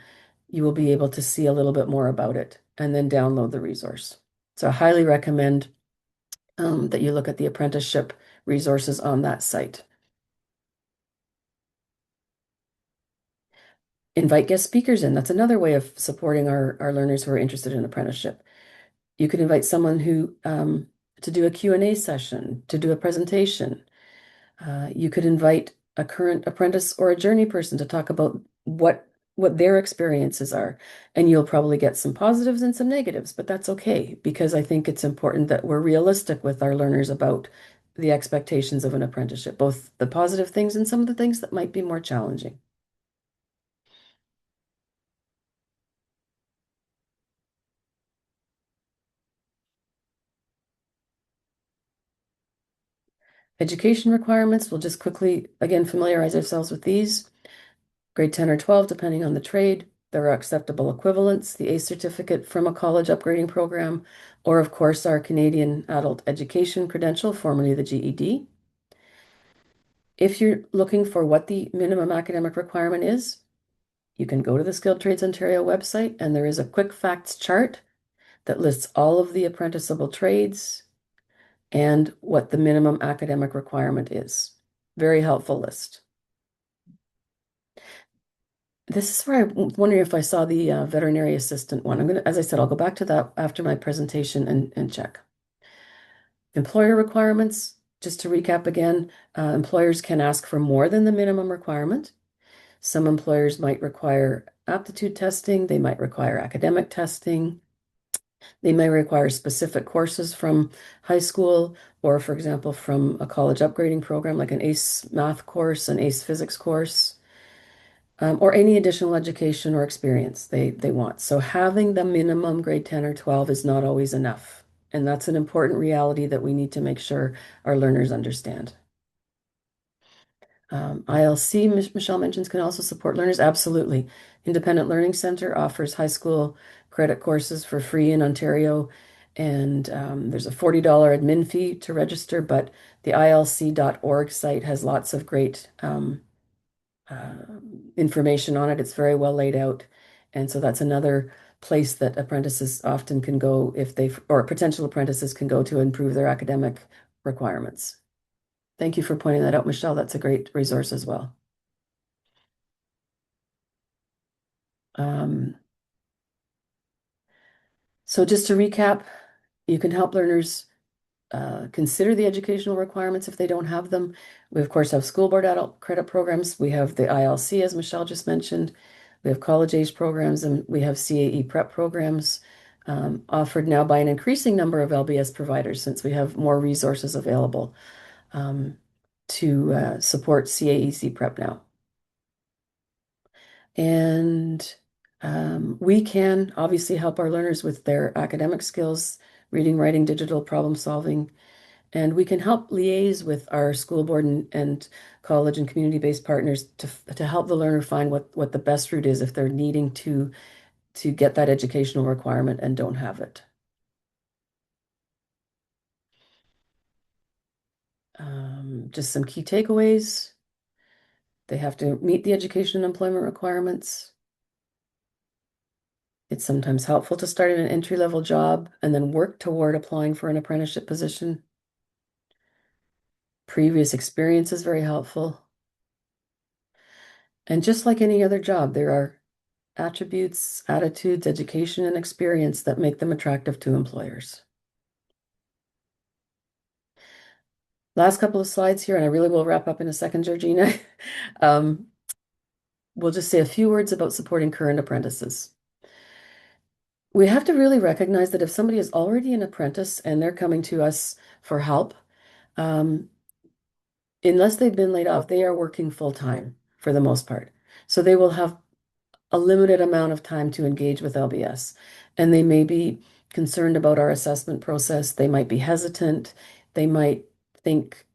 you will be able to see a little bit more about it and then download the resource. So I highly recommend that you look at the apprenticeship resources on that site. Invite guest speakers in. That's another way of supporting our learners who are interested in apprenticeship. You could invite someone who to do a Q&A session, to do a presentation. You could invite a current apprentice or a journey person to talk about what their experiences are. And you'll probably get some positives and some negatives, but that's okay because I think it's important that we're realistic with our learners about the expectations of an apprenticeship, both the positive things and some of the things that might be more challenging. Education requirements, we'll just quickly, again, familiarize ourselves with these. Grade 10 or 12, depending on the trade. There are acceptable equivalents, the ACE certificate from a college upgrading program, or of course our Canadian Adult Education Credential, formerly the GED. If you're looking for what the minimum academic requirement is, you can go to the Skilled Trades Ontario website and there is a quick facts chart that lists all of the apprenticeable trades and what the minimum academic requirement is. Very helpful list. This is where I'm wondering if I saw the veterinary assistant one. As I said, I'll go back to that after my presentation and check. Employer requirements, just to recap again, employers can ask for more than the minimum requirement. Some employers might require aptitude testing, they might require academic testing. They may require specific courses from high school or, for example, from a college upgrading program like an ACE math course, an ACE physics course, or any additional education or experience they want. So having the minimum grade 10 or 12 is not always enough. And that's an important reality that we need to make sure our learners understand. ILC, Michelle mentions, can also support learners. Absolutely. Independent Learning Center offers high school credit courses for free in Ontario. And there's a $40 admin fee to register, but the ilc.org site has lots of great uh, information on it. It's very well laid out. And so that's another place that apprentices often can go if they, or potential apprentices can go to improve their academic requirements. Thank you for pointing that out, Michelle. That's a great resource as well. Um, so just to recap, you can help learners consider the educational requirements if they don't have them. We, of course, have school board adult credit programs. We have the ILC, as Michelle just mentioned. We have college age programs, and we have CAE prep programs offered now by an increasing number of LBS providers since we have more resources available to support CAEC prep now. And we can obviously help our learners with their academic skills, reading, writing, digital problem solving, and we can help liaise with our school board and college and community-based partners to help the learner find what the best route is if they're needing to get that educational requirement and don't have it. Just some key takeaways. They have to meet the education and employment requirements. It's sometimes helpful to start in an entry-level job and then work toward applying for an apprenticeship position. Previous experience is very helpful. And just like any other job, there are attributes, attitudes, education, and experience that make them attractive to employers. Last couple of slides here, and I really will wrap up in a second, Georgina. We'll just say a few words about supporting current apprentices. We have to really recognize that if somebody is already an apprentice and they're coming to us for help, unless they've been laid off, they are working full-time for the most part. So they will have a limited amount of time to engage with LBS. And they may be concerned about our assessment process. They might be hesitant. They might think,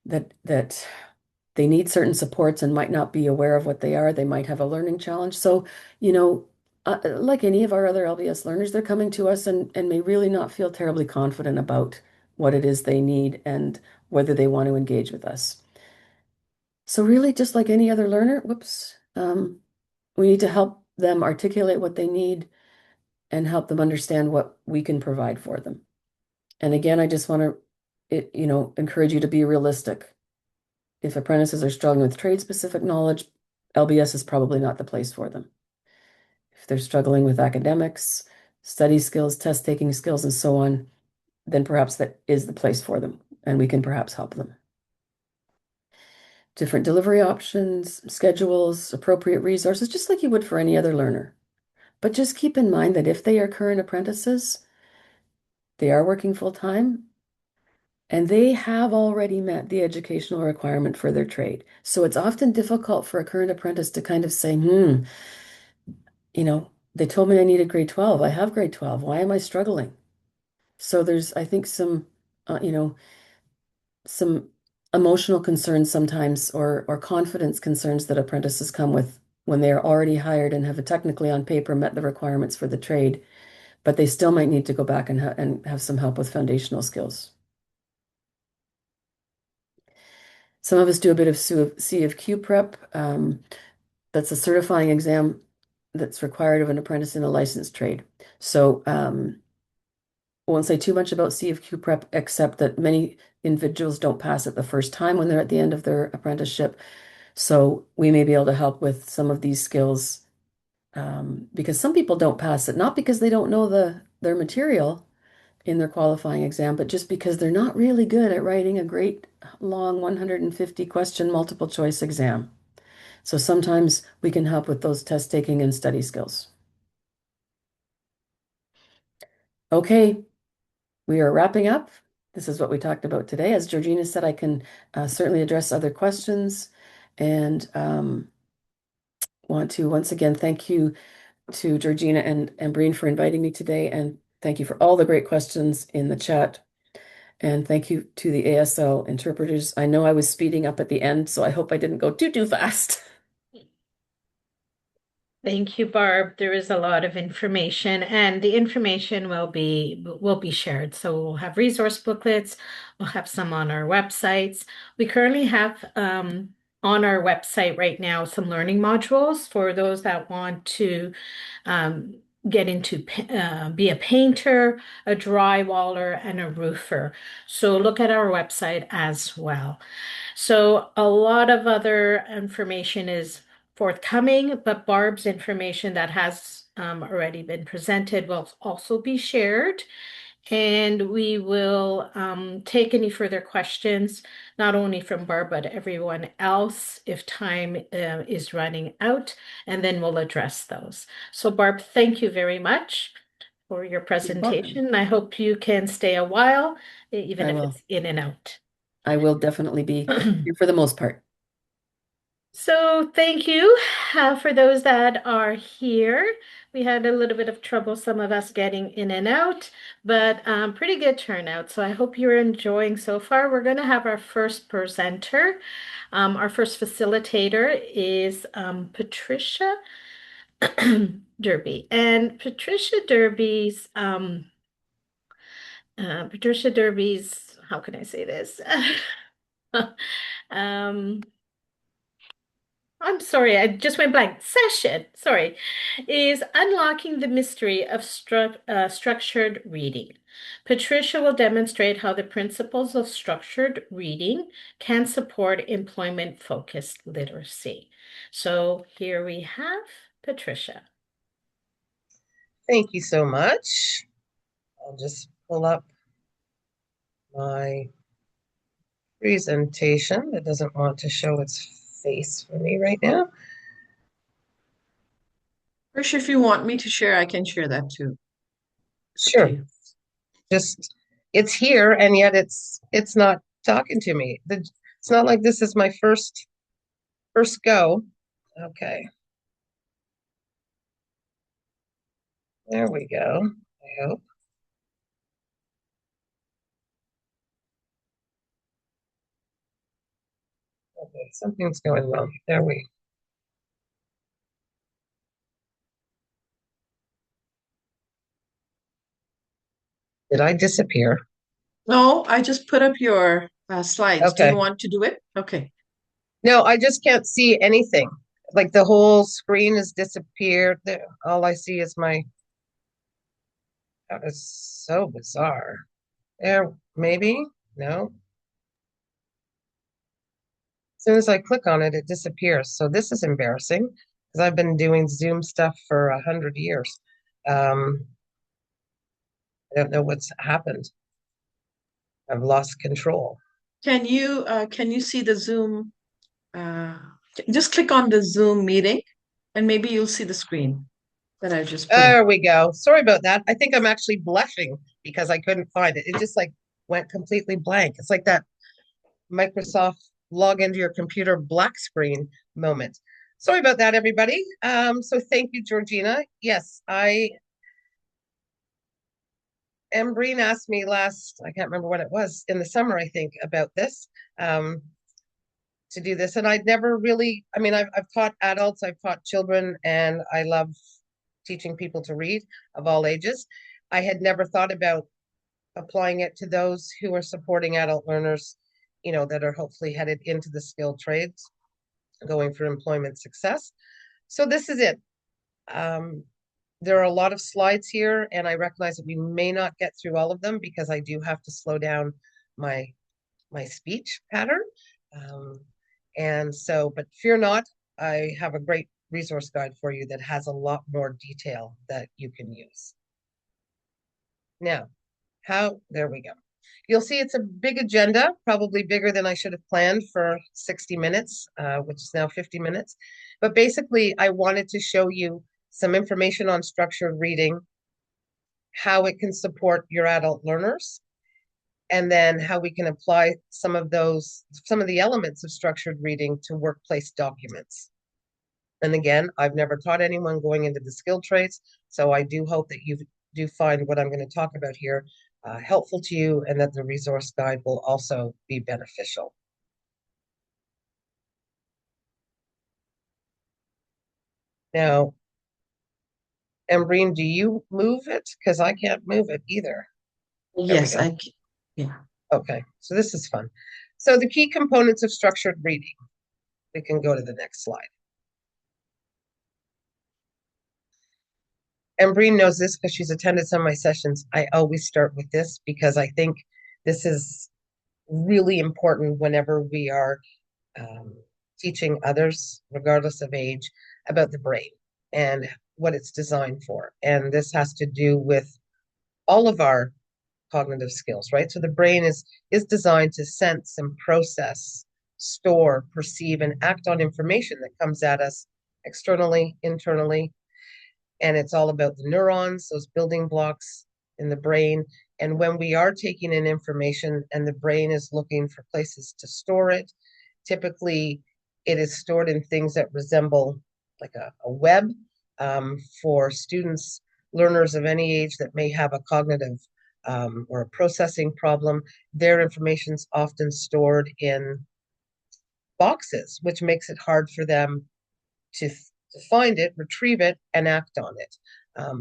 that they need certain supports and might not be aware of what they are. They might have a learning challenge. So, like any of our other LBS learners, they're coming to us and may really not feel terribly confident about what it is they need and whether they want to engage with us. So really, just like any other learner, we need to help them articulate what they need and help them understand what we can provide for them. And again, I just want to, encourage you to be realistic. If apprentices are struggling with trade-specific knowledge, LBS is probably not the place for them. If they're struggling with academics, study skills, test-taking skills, and so on, then perhaps that is the place for them, and we can perhaps help them. Different delivery options, schedules, appropriate resources, just like you would for any other learner. But just keep in mind that if they are current apprentices, they are working full-time, and they have already met the educational requirement for their trade. So it's often difficult for a current apprentice to kind of say, they told me I needed grade 12. I have grade 12. Why am I struggling? So there's, I think, some emotional concerns sometimes or confidence concerns that apprentices come with when they are already hired and have technically on paper met the requirements for the trade, but they still might need to go back and have some help with foundational skills. Some of us do a bit of C of Q prep. That's a certifying exam that's required of an apprentice in a licensed trade. So I won't say too much about C of Q prep, except that many individuals don't pass it the first time when they're at the end of their apprenticeship. So we may be able to help with some of these skills because some people don't pass it, not because they don't know their material in their qualifying exam, but just because they're not really good at writing a great long 150 question multiple choice exam. So sometimes we can help with those test taking and study skills. Okay, we are wrapping up. This is what we talked about today. As Georgina said, I can certainly address other questions and want to once again thank you to Georgina and Breen for inviting me today. And thank you for all the great questions in the chat. And thank you to the ASL interpreters. I know I was speeding up at the end, so I hope I didn't go too fast. Thank you, Barb. There is a lot of information, and the information will be shared. So we'll have resource booklets. We'll have some on our websites. We currently have on our website right now some learning modules for those that want to um, get into be a painter, a drywaller, and a roofer. So look at our website as well. So a lot of other information is forthcoming, but Barb's information that has already been presented will also be shared. And we will take any further questions, not only from Barb, but everyone else if time is running out, and then we'll address those. So Barb, thank you very much for your You're welcome. presentation. I hope you can stay a while, even I if will. it's in and out. I will definitely be here for the most part. So thank you for those that are here. We had a little bit of trouble, some of us getting in and out, but pretty good turnout. So I hope you're enjoying so far. We're going to have our first presenter. Our first facilitator is Patricia Derby. And Patricia Derby's, how can I say this? Um, I'm sorry, I just went blank. Session, sorry, is unlocking the mystery of structured reading. Patricia will demonstrate how the principles of structured reading can support employment-focused literacy. So here we have Patricia. Thank you so much. I'll just pull up my presentation. It doesn't want to show its face for me right now. Trish, if you want me to share, I can share that too. It's up to Sure. you. Just it's here and yet it's not talking to me. It's not like this is my first go. Okay. There we go. I hope. Okay, something's going wrong. There we Did I disappear? No, I just put up your slides. Do you Okay. want to do it? Okay. No, I just can't see anything. Like the whole screen has disappeared. There, all I see is my That is so bizarre. There, maybe? No. As soon as I click on it, it disappears. So this is embarrassing because I've been doing Zoom stuff for 100 years. I don't know what's happened. I've lost control. Can you see the Zoom? Just click on the Zoom meeting, and maybe you'll see the screen that I just put up. There we go. Sorry about that. I think I'm actually blushing because I couldn't find it. It just like went completely blank. It's like that Microsoft log into your computer black screen moment. Sorry about that, everybody. So thank you, Georgina. Yes, Breen asked me I can't remember when it was, in the summer, I think, about this, to do this. And I'd never really, I've taught adults, I've taught children, and I love teaching people to read of all ages. I had never thought about applying it to those who are supporting adult learners, that are hopefully headed into the skilled trades, going for employment success. So this is it. There are a lot of slides here, and I recognize that we may not get through all of them because I do have to slow down my speech pattern. But fear not, I have a great resource guide for you that has a lot more detail that you can use. Now, there we go. You'll see it's a big agenda, probably bigger than I should have planned for 60 minutes, which is now 50 minutes. But basically, I wanted to show you some information on structured reading, how it can support your adult learners, and then how we can apply some of the elements of structured reading to workplace documents. And again, I've never taught anyone going into the skill trades, so I do hope that you do find what I'm going to talk about here helpful to you, and that the resource guide will also be beneficial. Now, Embreen, do you move it? Because I can't move it either. Yes, yeah. Okay, so this is fun. So the key components of structured reading. We can go to the next slide. Embreen knows this because she's attended some of my sessions. I always start with this because I think this is really important whenever we are teaching others, regardless of age, about the brain and what it's designed for. And this has to do with all of our cognitive skills, right? So the brain is designed to sense and process, store, perceive, and act on information that comes at us externally, internally. And it's all about the neurons, those building blocks in the brain. And when we are taking in information and the brain is looking for places to store it, typically it is stored in things that resemble like a web. For students, learners of any age that may have a cognitive or a processing problem, their information is often stored in boxes, which makes it hard for them to find it, retrieve it, and act on it.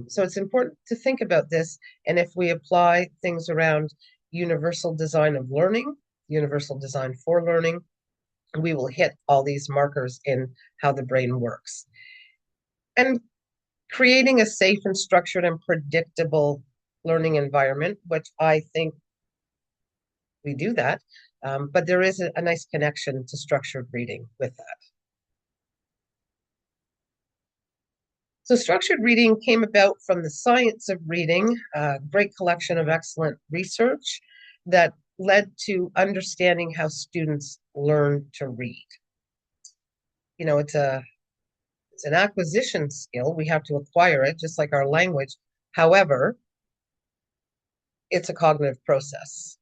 So it's important to think about this. And if we apply things around universal design of learning, universal design for learning, we will hit all these markers in how the brain works. And creating a safe and structured and predictable learning environment, which I think we do that. But there is a nice connection to structured reading with that. So structured reading came about from the science of reading, a great collection of excellent research that led to understanding how students learn to read. You know, it's an acquisition skill. We have to acquire it, just like our language. However, it's a cognitive process.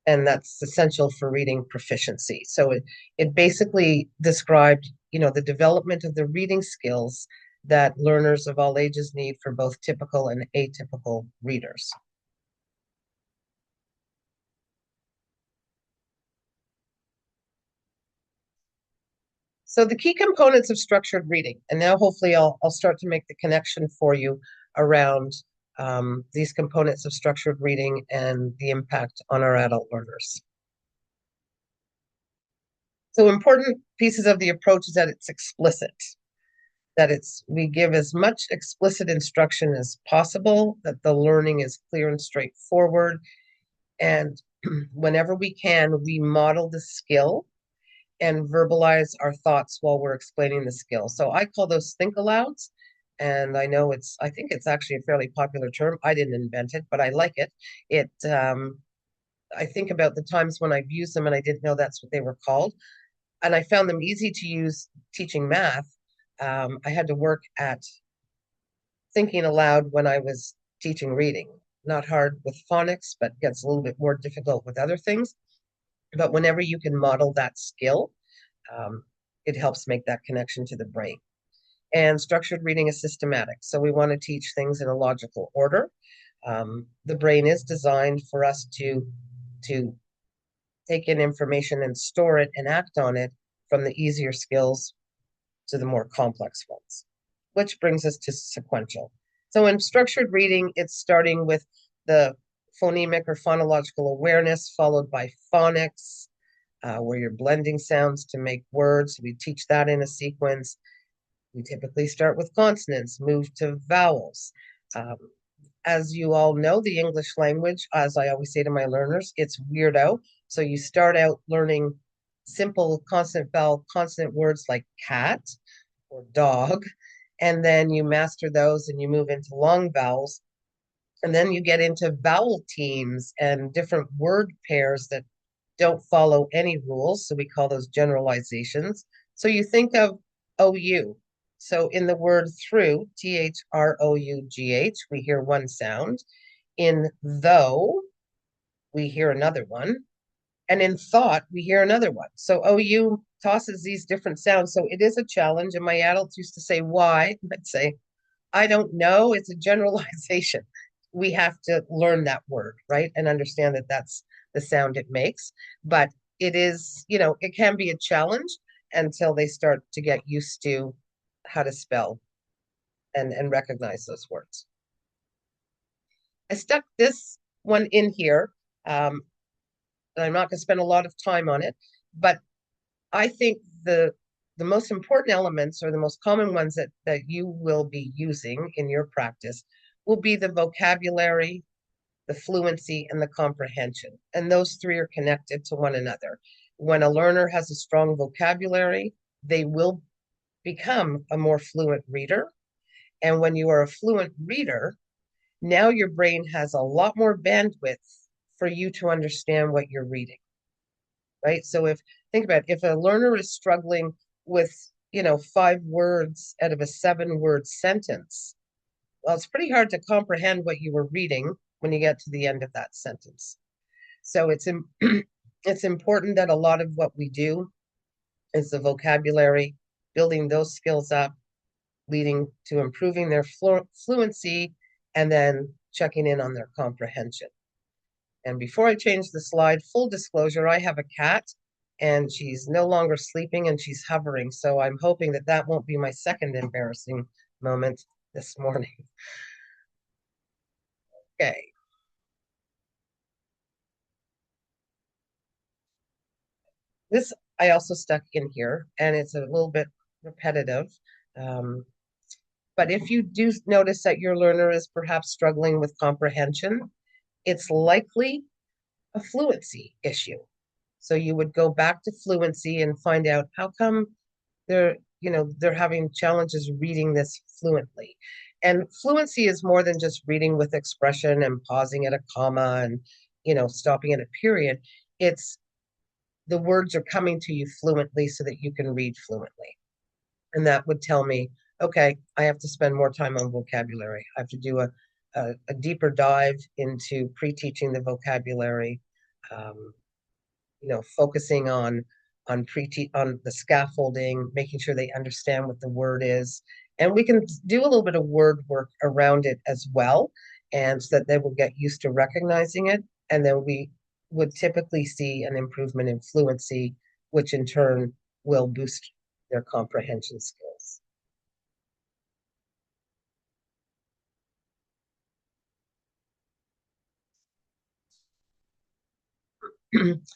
And that's essential for reading proficiency. So it basically described, the development of the reading skills that learners of all ages need for both typical and atypical readers. So the key components of structured reading, and now hopefully I'll start to make the connection for you around these components of structured reading and the impact on our adult learners. So important pieces of the approach is that it's explicit, that we give as much explicit instruction as possible, that the learning is clear and straightforward. And whenever we can, we model the skill and verbalize our thoughts while we're explaining the skill. So I call those think alouds. And I think it's actually a fairly popular term. I didn't invent it, but I like it. I think about the times when I've used them and I didn't know that's what they were called. And I found them easy to use teaching math. I had to work at thinking aloud when I was teaching reading. Not hard with phonics, but gets a little bit more difficult with other things. But whenever you can model that skill, it helps make that connection to the brain. And structured reading is systematic. So we want to teach things in a logical order. The brain is designed for us to take in information and store it and act on it from the easier skills to the more complex ones, which brings us to sequential. So in structured reading, it's starting with the phonemic or phonological awareness, followed by phonics, where you're blending sounds to make words. We teach that in a sequence. We typically start with consonants, move to vowels. As you all know, the English language, as I always say to my learners, it's weirdo. So you start out learning simple consonant vowel consonant words like cat or dog, and then you master those and you move into long vowels. And then you get into vowel teams and different word pairs that don't follow any rules. So we call those generalizations. So you think of OU, So in the word through, Throughh, we hear one sound. In though, we hear another one. And in thought, we hear another one. So OU tosses these different sounds. So it is a challenge. And my adults used to say, why? I'd say, I don't know. It's a generalization. We have to learn that word, right? And understand that that's the sound it makes. But it is, it can be a challenge until they start to get used to how to spell and recognize those words. I stuck this one in here. And I'm not going to spend a lot of time on it, but I think the most important elements or the most common ones that you will be using in your practice will be the vocabulary, the fluency, and the comprehension. And those three are connected to one another. When a learner has a strong vocabulary, they will become a more fluent reader. And when you are a fluent reader, now your brain has a lot more bandwidth for you to understand what you're reading, right? So think about it, if a learner is struggling with, 5 words out of a 7-word sentence, well, it's pretty hard to comprehend what you were reading when you get to the end of that sentence. So it's important that a lot of what we do is the vocabulary, building those skills up, leading to improving their fluency, and then checking in on their comprehension. And before I change the slide, full disclosure, I have a cat and she's no longer sleeping and she's hovering. So I'm hoping that that won't be my second embarrassing moment this morning. Okay. This I also stuck in here, and it's a little bit repetitive. But if you do notice that your learner is perhaps struggling with comprehension, it's likely a fluency issue. So you would go back to fluency and find out how come they're having challenges reading this fluently. And fluency is more than just reading with expression and pausing at a comma and stopping at a period. It's the words are coming to you fluently so that you can read fluently. And that would tell me, okay, I have to spend more time on vocabulary. I have to do a deeper dive into pre-teaching the vocabulary, focusing on the scaffolding, making sure they understand what the word is. And we can do a little bit of word work around it as well, and so that they will get used to recognizing it. And then we would typically see an improvement in fluency, which in turn will boost their comprehension skills.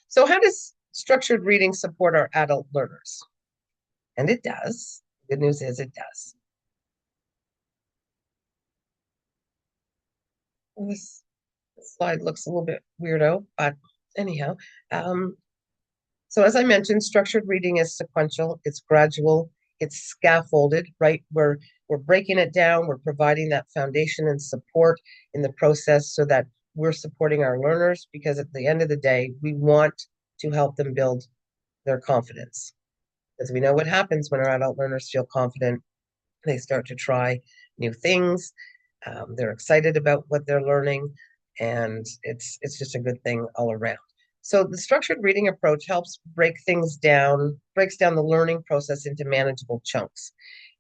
So how does structured reading support our adult learners? And it does. The good news is it does. This slide looks a little bit weirdo, but anyhow. So as I mentioned, structured reading is sequential, it's gradual, it's scaffolded, right? We're breaking it down, we're providing that foundation and support in the process so that we're supporting our learners, because at the end of the day, we want to help them build their confidence. Because we know what happens when our adult learners feel confident. They start to try new things. They're excited about what they're learning, and it's just a good thing all around. So the structured reading approach helps breaks down the learning process into manageable chunks.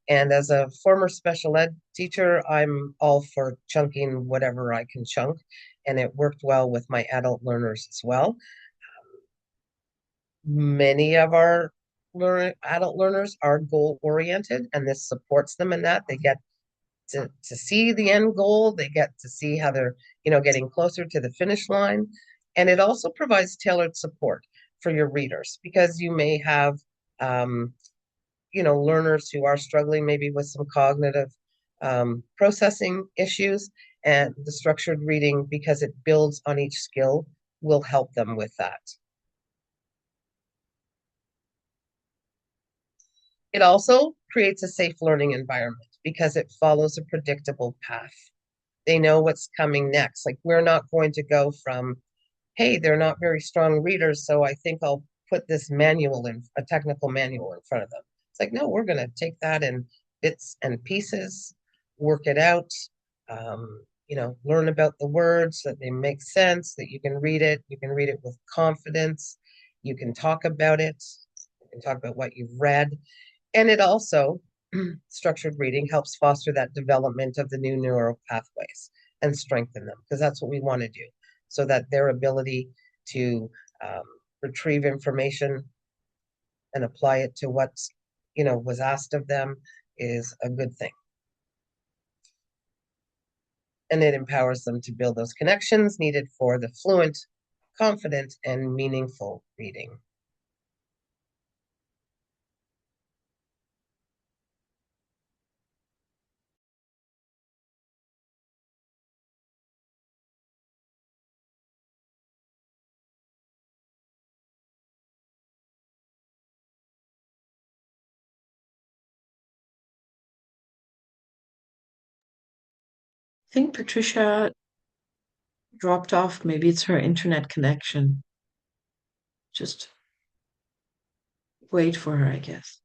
And as a former special ed teacher, I'm all for chunking whatever I can chunk, and it worked well with my adult learners as well. Many of our adult learners are goal oriented, and this supports them in that. They get to see the end goal. They get to see how they're, getting closer to the finish line. And it also provides tailored support for your readers, because you may have, learners who are struggling maybe with some cognitive processing issues, and the structured reading, because it builds on each skill, will help them with that. It also creates a safe learning environment because it follows a predictable path. They know what's coming next. Like, we're not going to go from, hey, they're not very strong readers, so I think I'll put this a technical manual in front of them. It's like, no, we're going to take that and bits and pieces, work it out, learn about the words, that they make sense, that you can read it with confidence, you can talk about it, you can talk about what you've read. And it also, structured reading helps foster that development of the new neural pathways and strengthen them, because that's what we want to do, so that their ability to retrieve information and apply it to what's, was asked of them is a good thing. And it empowers them to build those connections needed for the fluent, confident, and meaningful reading. I think Patricia dropped off. Maybe it's her internet connection. Just wait for her, I guess.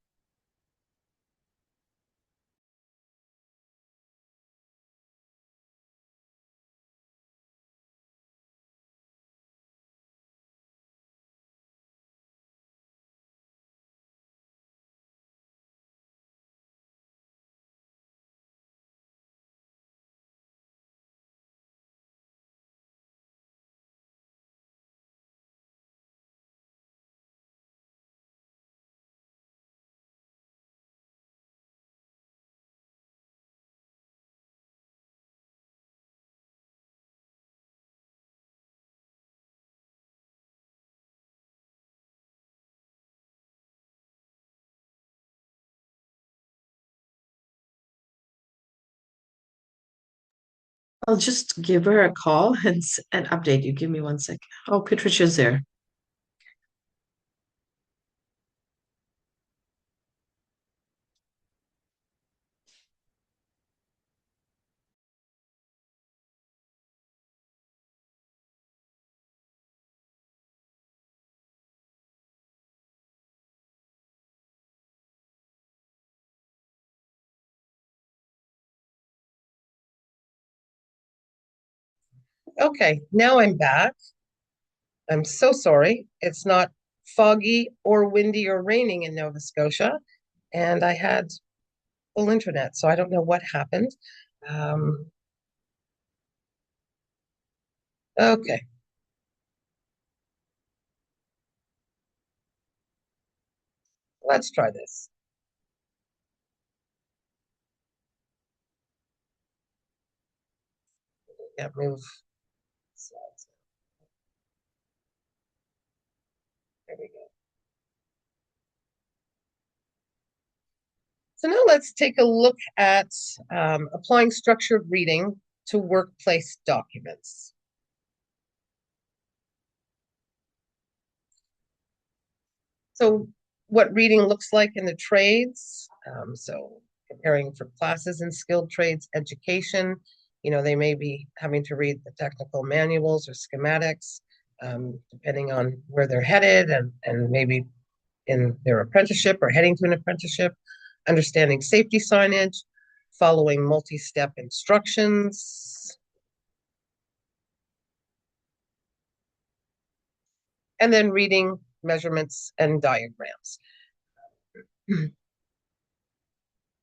I'll just give her a call and update you. Give me 1 second. Oh, Patricia's there. Okay, now I'm back. I'm so sorry. It's not foggy or windy or raining in Nova Scotia, and I had full internet, so I don't know what happened. Okay, let's try this. Yeah, move slides. There we go. So now let's take a look at applying structured reading to workplace documents. So what reading looks like in the trades. So preparing for classes in skilled trades education, they may be having to read the technical manuals or schematics, depending on where they're headed and maybe in their apprenticeship or heading to an apprenticeship, understanding safety signage, following multi-step instructions, and then reading measurements and diagrams.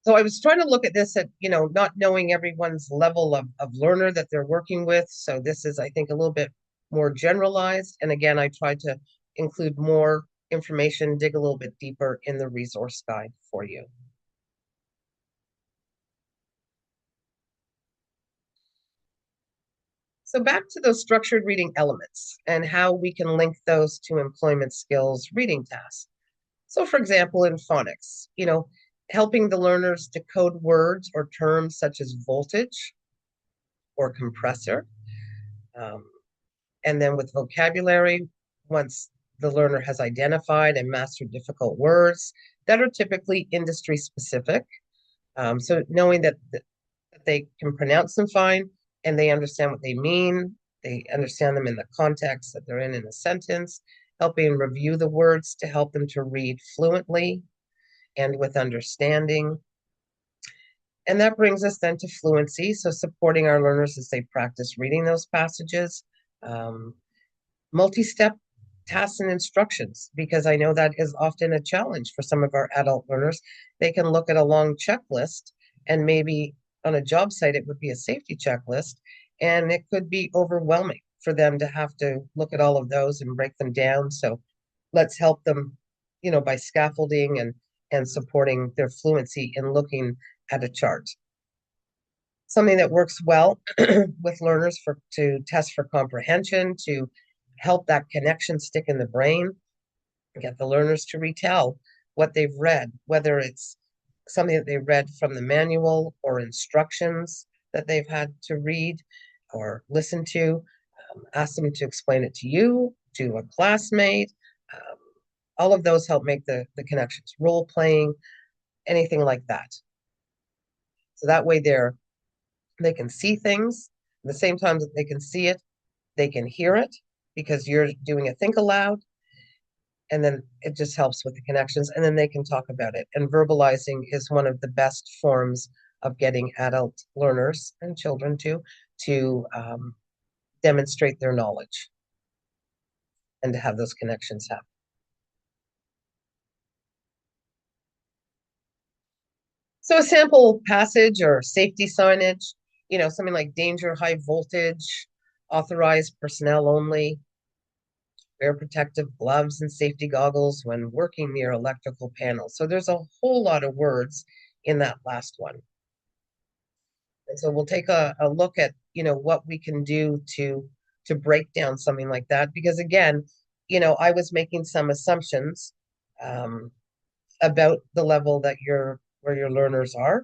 So I was trying to look at this at, not knowing everyone's level of learner that they're working with. So this is, I think, a little bit more generalized. And again, I tried to include more information, dig a little bit deeper in the resource guide for you. So back to those structured reading elements and how we can link those to employment skills reading tasks. So for example, in phonics, helping the learners decode words or terms such as voltage or compressor. And then with vocabulary, once the learner has identified and mastered difficult words that are typically industry specific. So knowing that they can pronounce them fine and they understand what they mean, they understand them in the context that they're in a sentence, helping review the words to help them to read fluently and with understanding, And that brings us then to fluency. So supporting our learners as they practice reading those passages, multi-step tasks and instructions, because I know that is often a challenge for some of our adult learners. They can look at a long checklist, and maybe on a job site, it would be a safety checklist, and it could be overwhelming for them to have to look at all of those and break them down. So let's help them, by scaffolding and supporting their fluency in looking at a chart. Something that works well with learners to test for comprehension, to help that connection stick in the brain, get the learners to retell what they've read, whether it's something that they read from the manual or instructions that they've had to read or listen to. Ask them to explain it to you, to a classmate. All of those help make the connections. Role playing, anything like that. So that way they can see things. At the same time that they can see it, they can hear it because you're doing a think aloud. And then it just helps with the connections. And then they can talk about it. And verbalizing is one of the best forms of getting adult learners and children to demonstrate their knowledge and to have those connections happen. So a sample passage or safety signage, something like danger, high voltage, authorized personnel only, wear protective gloves and safety goggles when working near electrical panels. So there's a whole lot of words in that last one. And so we'll take a look at, what we can do to break down something like that. Because again, I was making some assumptions about the level that where your learners are.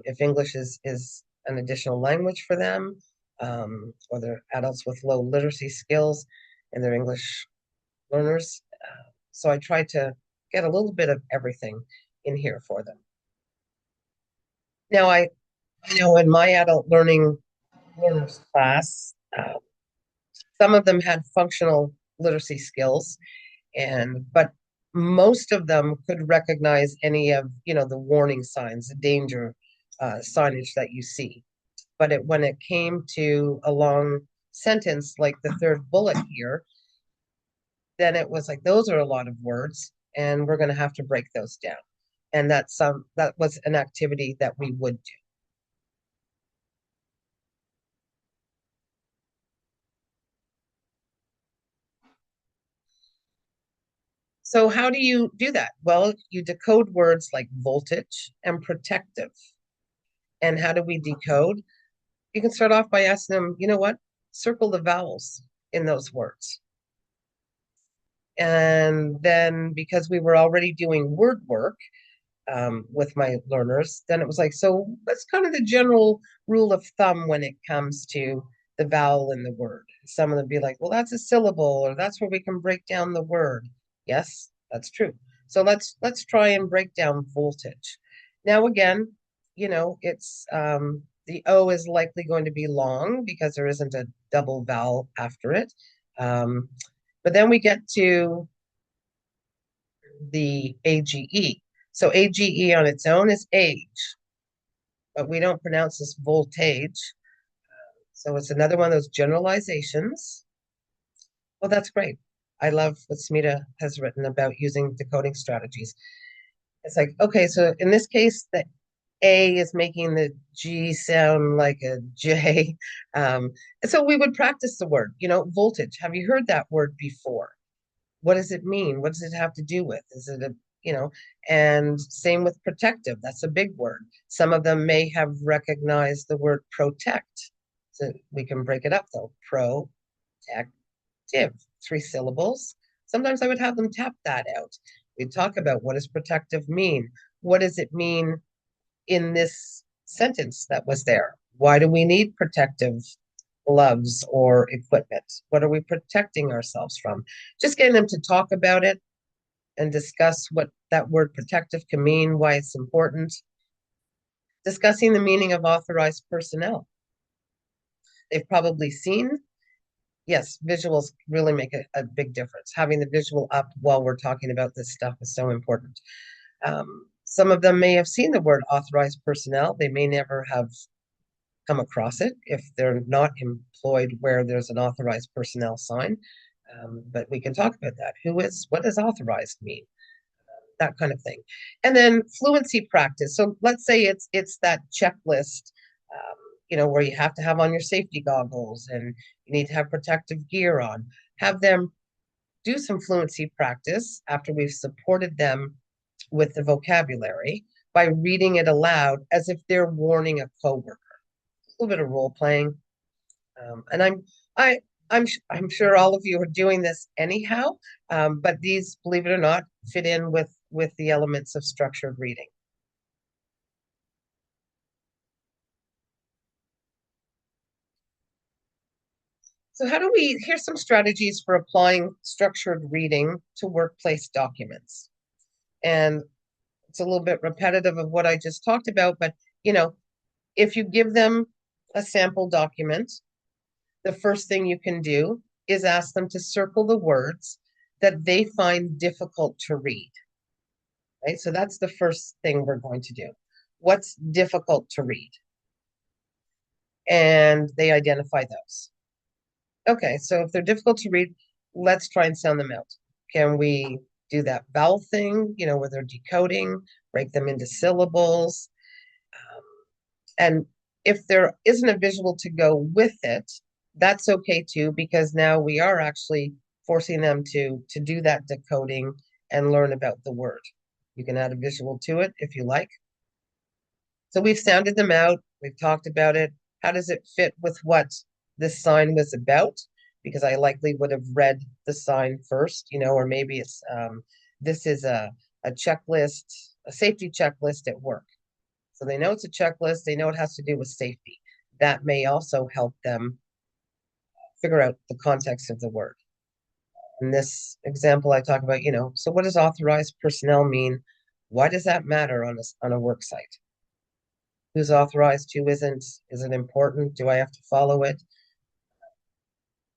If English is an additional language for them, or they're adults with low literacy skills and they're English learners. So I try to get a little bit of everything in here for them. Now, I know in my adult learners class, some of them had functional literacy skills, but most of them could recognize any of the warning signs, the danger signage that you see. But when it came to a long sentence like the third bullet here, then it was like those are a lot of words, and we're going to have to break those down. And that was an activity that we would do. So how do you do that? Well, you decode words like voltage and protective. And how do we decode? You can start off by asking them, you know what? Circle the vowels in those words. And then because we were already doing word work with my learners, then it was like, so that's kind of the general rule of thumb when it comes to the vowel in the word. Some of them be like, well, that's a syllable, or that's where we can break down the word. Yes, that's true. So let's try and break down voltage. Now again, it's the O is likely going to be long because there isn't a double vowel after it. But then we get to the AGE. So AGE on its own is age, but we don't pronounce this voltage. So it's another one of those generalizations. Well, that's great. I love what Smita has written about using decoding strategies. It's like, okay, so in this case, the A is making the G sound like a J. So we would practice the word, voltage. Have you heard that word before? What does it mean? What does it have to do with? Is it and same with protective. That's a big word. Some of them may have recognized the word protect. So we can break it up though. Protective, 3 syllables. Sometimes I would have them tap that out. We'd talk about what does protective mean? What does it mean in this sentence that was there? Why do we need protective gloves or equipment? What are we protecting ourselves from? Just getting them to talk about it and discuss what that word protective can mean, why it's important. Discussing the meaning of authorized personnel. They've probably seen, yes, visuals really make a big difference. Having the visual up while we're talking about this stuff is so important. Some of them may have seen the word authorized personnel. They may never have come across it if they're not employed where there's an authorized personnel sign. But we can talk about that. What does authorized mean? That kind of thing. And then fluency practice. So let's say it's that checklist, where you have to have on your safety goggles and you need to have protective gear on. Have them do some fluency practice after we've supported them with the vocabulary by reading it aloud as if they're warning a coworker. A little bit of role playing. And I'm sure all of you are doing this anyhow, but these, believe it or not, fit in with the elements of structured reading. So here's some strategies for applying structured reading to workplace documents. And it's a little bit repetitive of what I just talked about, but if you give them a sample document, the first thing you can do is ask them to circle the words that they find difficult to read. Right? So that's the first thing we're going to do. What's difficult to read? And they identify those. Okay, so if they're difficult to read, let's try and sound them out. Can we do that vowel thing, where they're decoding, break them into syllables? And if there isn't a visual to go with it, that's okay too, because now we are actually forcing them to do that decoding and learn about the word. You can add a visual to it if you like. So we've sounded them out. We've talked about it. How does it fit with what this sign was about? Because I likely would have read the sign first, or maybe it's this is a checklist, a safety checklist at work. So they know it's a checklist. They know it has to do with safety. That may also help them figure out the context of the word. In this example, I talk about, so what does authorized personnel mean? Why does that matter on a work site? Who's authorized, who isn't? Is it important? Do I have to follow it?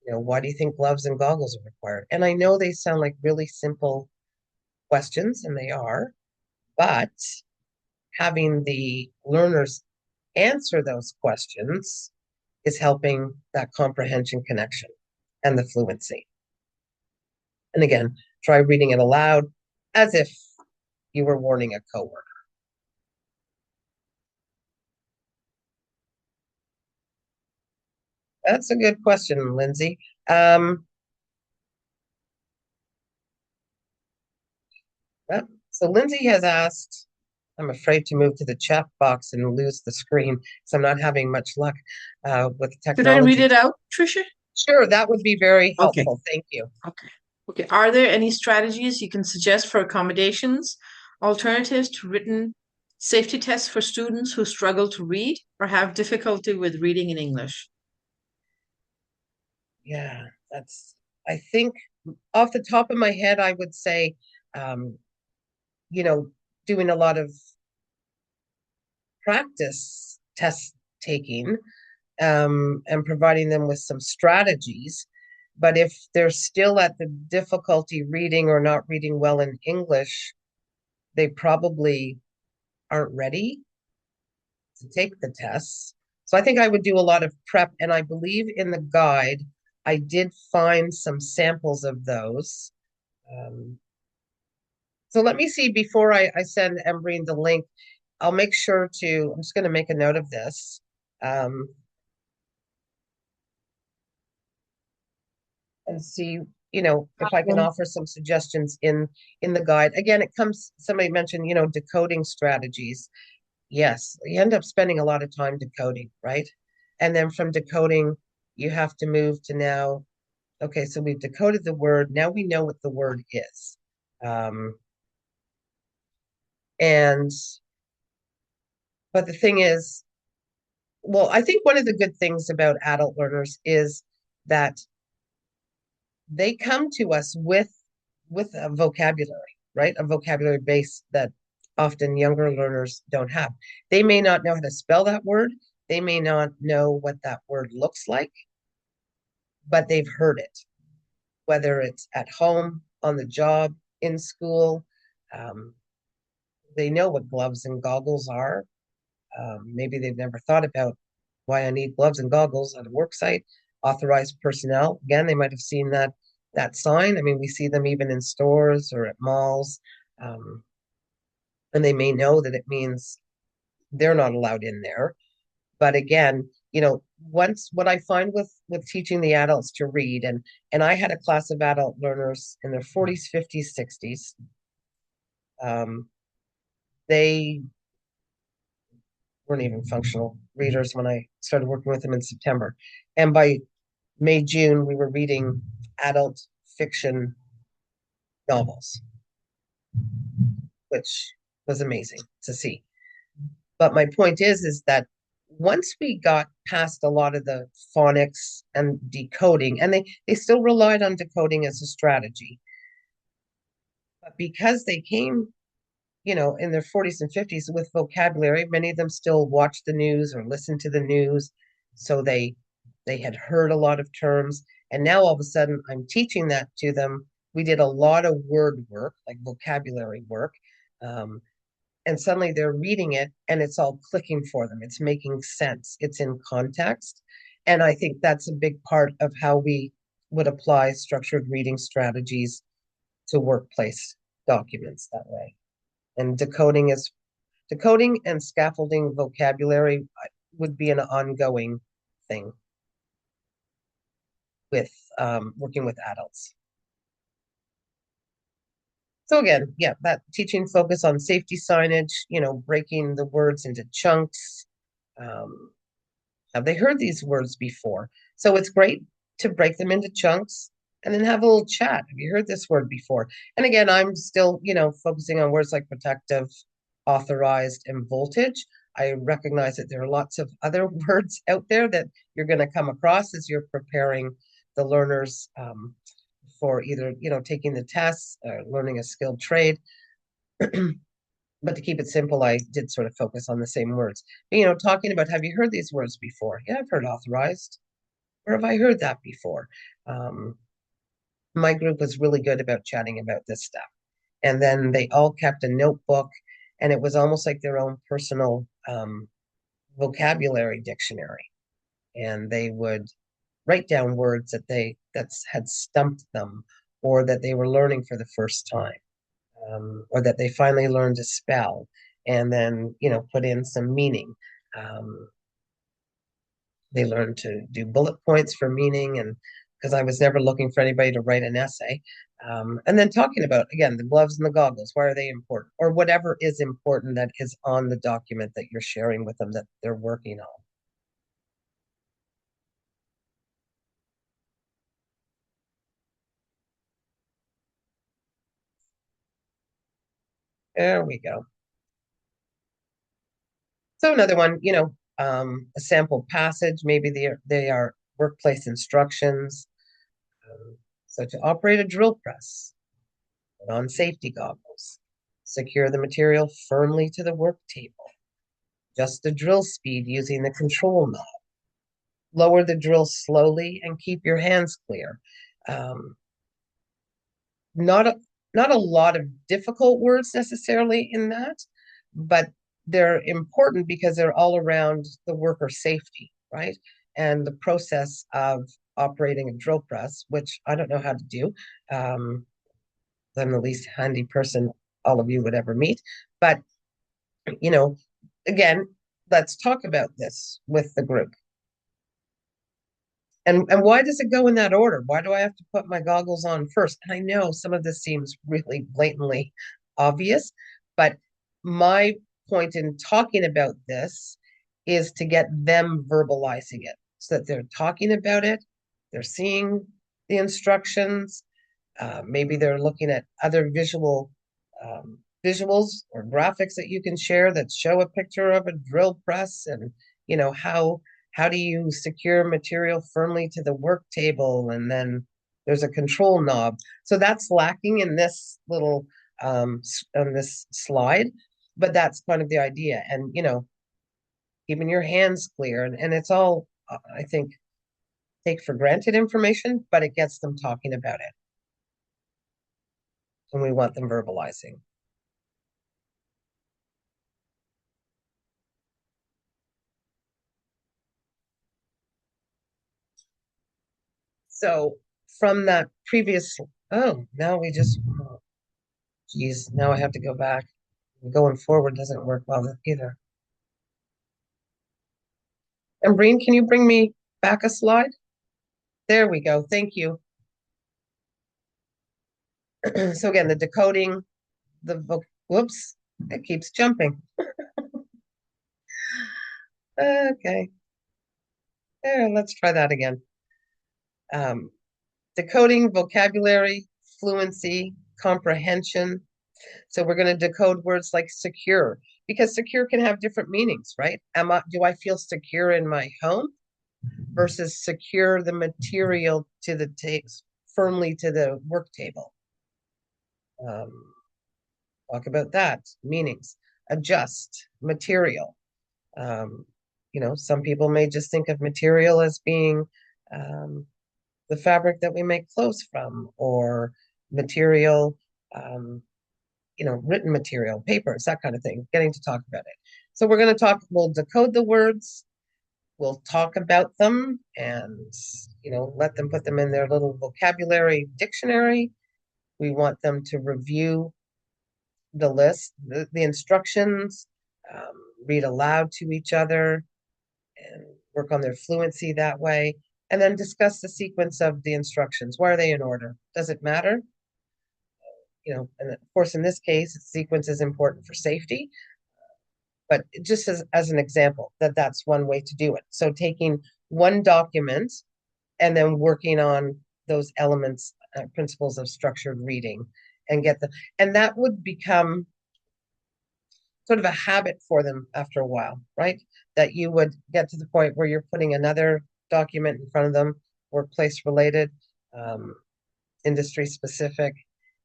Why do you think gloves and goggles are required? And I know they sound like really simple questions, and they are, but having the learners answer those questions is helping that comprehension connection and the fluency. And again, try reading it aloud as if you were warning a coworker. That's a good question, Lindsay. So Lindsay has asked, I'm afraid to move to the chat box and lose the screen, so I'm not having much luck with technology. Could I read it out, Tricia? Sure, that would be very helpful. Okay. Thank you. Okay. Are there any strategies you can suggest for accommodations, alternatives to written safety tests for students who struggle to read or have difficulty with reading in English? Yeah, I think off the top of my head, I would say, doing a lot of practice test taking, and providing them with some strategies. But if they're still at the difficulty reading or not reading well in English, they probably aren't ready to take the tests. So I think I would do a lot of prep, and I believe in the guide, I did find some samples of those. So let me see before I send Embreen the link. I'll make sure I'm just going to make a note of this. And see, if I can offer some suggestions in the guide. Again, somebody mentioned, decoding strategies. Yes, you end up spending a lot of time decoding, right? And then from decoding, you have to move to now, okay, so we've decoded the word. Now we know what the word is. But the thing is, well, I think one of the good things about adult learners is that they come to us with a vocabulary, right? A vocabulary base that often younger learners don't have. They may not know how to spell that word. They may not know what that word looks like, but they've heard it, whether it's at home, on the job, in school. they know what gloves and goggles are. Maybe they've never thought about why I need gloves and goggles at a work site. Authorized personnel, again, they might have seen that sign. I mean, we see them even in stores or at malls. And they may know that it means they're not allowed in there. But again, once what I find with teaching the adults to read, and I had a class of adult learners in their 40s, 50s, 60s. They weren't even functional readers when I started working with them in September. And by May, June, we were reading adult fiction novels, which was amazing to see. But my point is that once we got past a lot of the phonics and decoding, and they still relied on decoding as a strategy, but because they came, in their 40s and 50s with vocabulary, many of them still watch the news or listen to the news, so they had heard a lot of terms, and now all of a sudden I'm teaching that to them. We did a lot of word work, like vocabulary work. And suddenly they're reading it and it's all clicking for them. It's making sense. It's in context. And I think that's a big part of how we would apply structured reading strategies to workplace documents that way. And decoding and scaffolding vocabulary would be an ongoing thing with working with adults. So again, yeah, that teaching focus on safety signage, breaking the words into chunks. Have they heard these words before? So it's great to break them into chunks and then have a little chat. Have you heard this word before? And again, I'm still, focusing on words like protective, authorized, and voltage. I recognize that there are lots of other words out there that you're going to come across as you're preparing the learners for either, taking the tests or learning a skilled trade. But to keep it simple, I did sort of focus on the same words. Talking about, have you heard these words before? Yeah, I've heard authorized. Where have I heard that before? My group was really good about chatting about this stuff. And then they all kept a notebook, and it was almost like their own personal vocabulary dictionary. And they would write down words that had stumped them, or that they were learning for the first time. Or that they finally learned to spell, and then, put in some meaning. They learned to do bullet points for meaning, and because I was never looking for anybody to write an essay. And then talking about, again, the gloves and the goggles, why are they important? Or whatever is important that is on the document that you're sharing with them that they're working on. There we go. So another one, a sample passage, maybe they are workplace instructions. So to operate a drill press, put on safety goggles, secure the material firmly to the work table, adjust the drill speed using the control knob, lower the drill slowly and keep your hands clear. Not a lot of difficult words necessarily in that, but they're important because they're all around the worker safety, right? And the process of operating a drill press, which I don't know how to do. I'm the least handy person all of you would ever meet. But, again, let's talk about this with the group. And why does it go in that order? Why do I have to put my goggles on first? And I know some of this seems really blatantly obvious, but my point in talking about this is to get them verbalizing it so that they're talking about it, they're seeing the instructions, maybe they're looking at other visuals or graphics that you can share that show a picture of a drill press, and how do you secure material firmly to the work table, and then there's a control knob. So that's lacking in this little on this slide, but that's kind of the idea. And keeping your hands clear, and it's all I think take for granted information, but it gets them talking about it. And we want them verbalizing. So from that previous, oh, now we just, geez, now I have to go back. Going forward doesn't work well either. And Breen, can you bring me back a slide? There we go. Thank you. So again, the decoding, whoops, it keeps jumping. Okay. There, let's try that again. Decoding vocabulary, fluency, comprehension. So we're going to decode words like secure, because secure can have different meanings, right? Do I feel secure in my home versus secure the material to the firmly to the work table? Talk about that, meanings. Adjust, material. Some people may just think of material as being the fabric that we make clothes from, or material, written material, papers, that kind of thing, getting to talk about it. So we'll decode the words, we'll talk about them, and, let them put them in their little vocabulary dictionary. We want them to review the list, the instructions, read aloud to each other, and work on their fluency that way, and then discuss the sequence of the instructions. Why are they in order? Does it matter? And of course, in this case, sequence is important for safety, but just as an example, that's one way to do it. So taking one document and then working on those elements, principles of structured reading, and and that would become sort of a habit for them after a while, right? That you would get to the point where you're putting another document in front of them, workplace related, industry specific,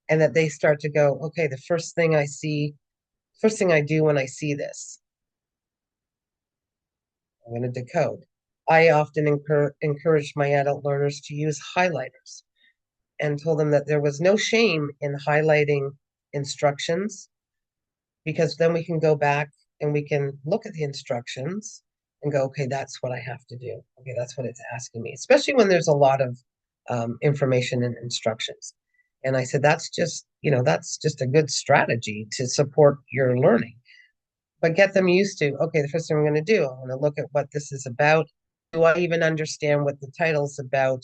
and that they start to go, okay, the first thing I do when I see this, I'm going to decode. I often encourage my adult learners to use highlighters, and told them that there was no shame in highlighting instructions, because then we can go back and we can look at the instructions and go, okay, that's what I have to do. Okay, that's what it's asking me, especially when there's a lot of information and instructions. And I said, that's just a good strategy to support your learning. But get them used to, okay, the first thing I'm going to do, I'm going to look at what this is about. Do I even understand what the title's about?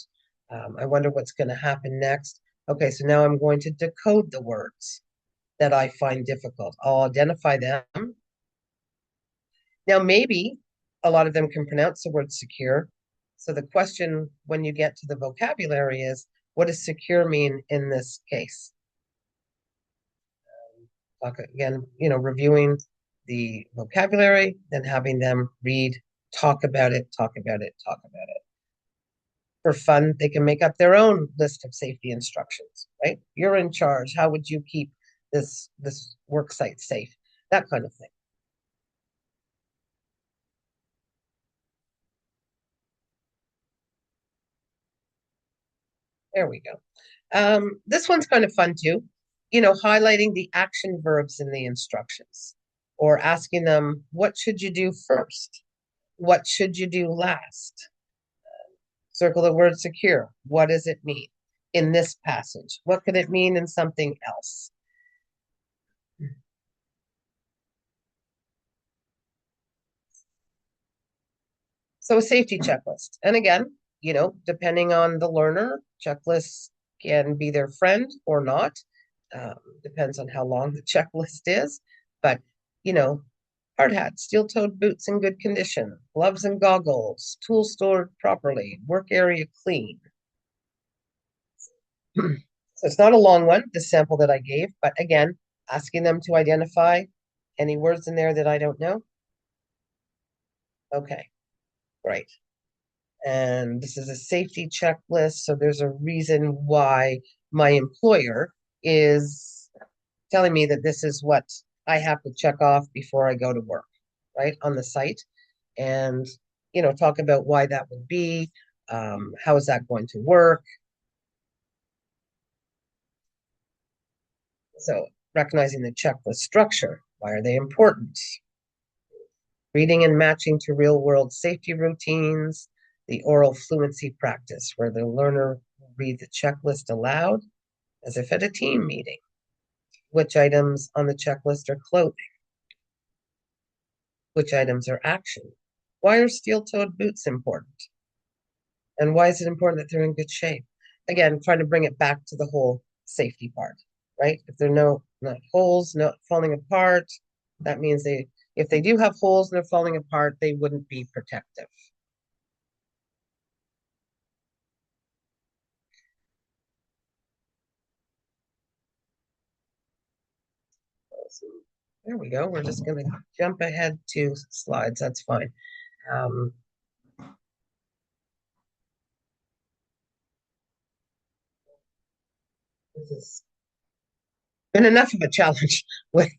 I wonder what's going to happen next. Okay, so now I'm going to decode the words that I find difficult. I'll identify them. Now, maybe a lot of them can pronounce the word secure. So the question when you get to the vocabulary is, what does secure mean in this case? Talk again, reviewing the vocabulary, then having them read, talk about it. For fun, they can make up their own list of safety instructions, right? You're in charge. How would you keep this work site safe? That kind of thing. There we go. This one's kind of fun too. Highlighting the action verbs in the instructions, or asking them, what should you do first? What should you do last? Circle the word secure. What does it mean in this passage? What could it mean in something else? So a safety checklist. And again, depending on the learner, checklists can be their friend or not. Depends on how long the checklist is. But, hard hat, steel-toed boots in good condition, gloves and goggles, tools stored properly, work area clean. So it's not a long one, the sample that I gave, but again, asking them to identify any words in there that I don't know. Okay, great. And this is a safety checklist, so there's a reason why my employer is telling me that this is what I have to check off before I go to work, right, on the site. And, talk about why that would be, how is that going to work. So recognizing the checklist structure, why are they important? Reading and matching to real world safety routines, the oral fluency practice, where the learner will read the checklist aloud as if at a team meeting. Which items on the checklist are clothing? Which items are action? Why are steel-toed boots important? And why is it important that they're in good shape? Again, trying to bring it back to the whole safety part, right? If there are not holes, not falling apart, that means if they do have holes and they're falling apart, they wouldn't be protective. So there we go. We're just going to jump ahead 2 slides. That's fine. This has been enough of a challenge with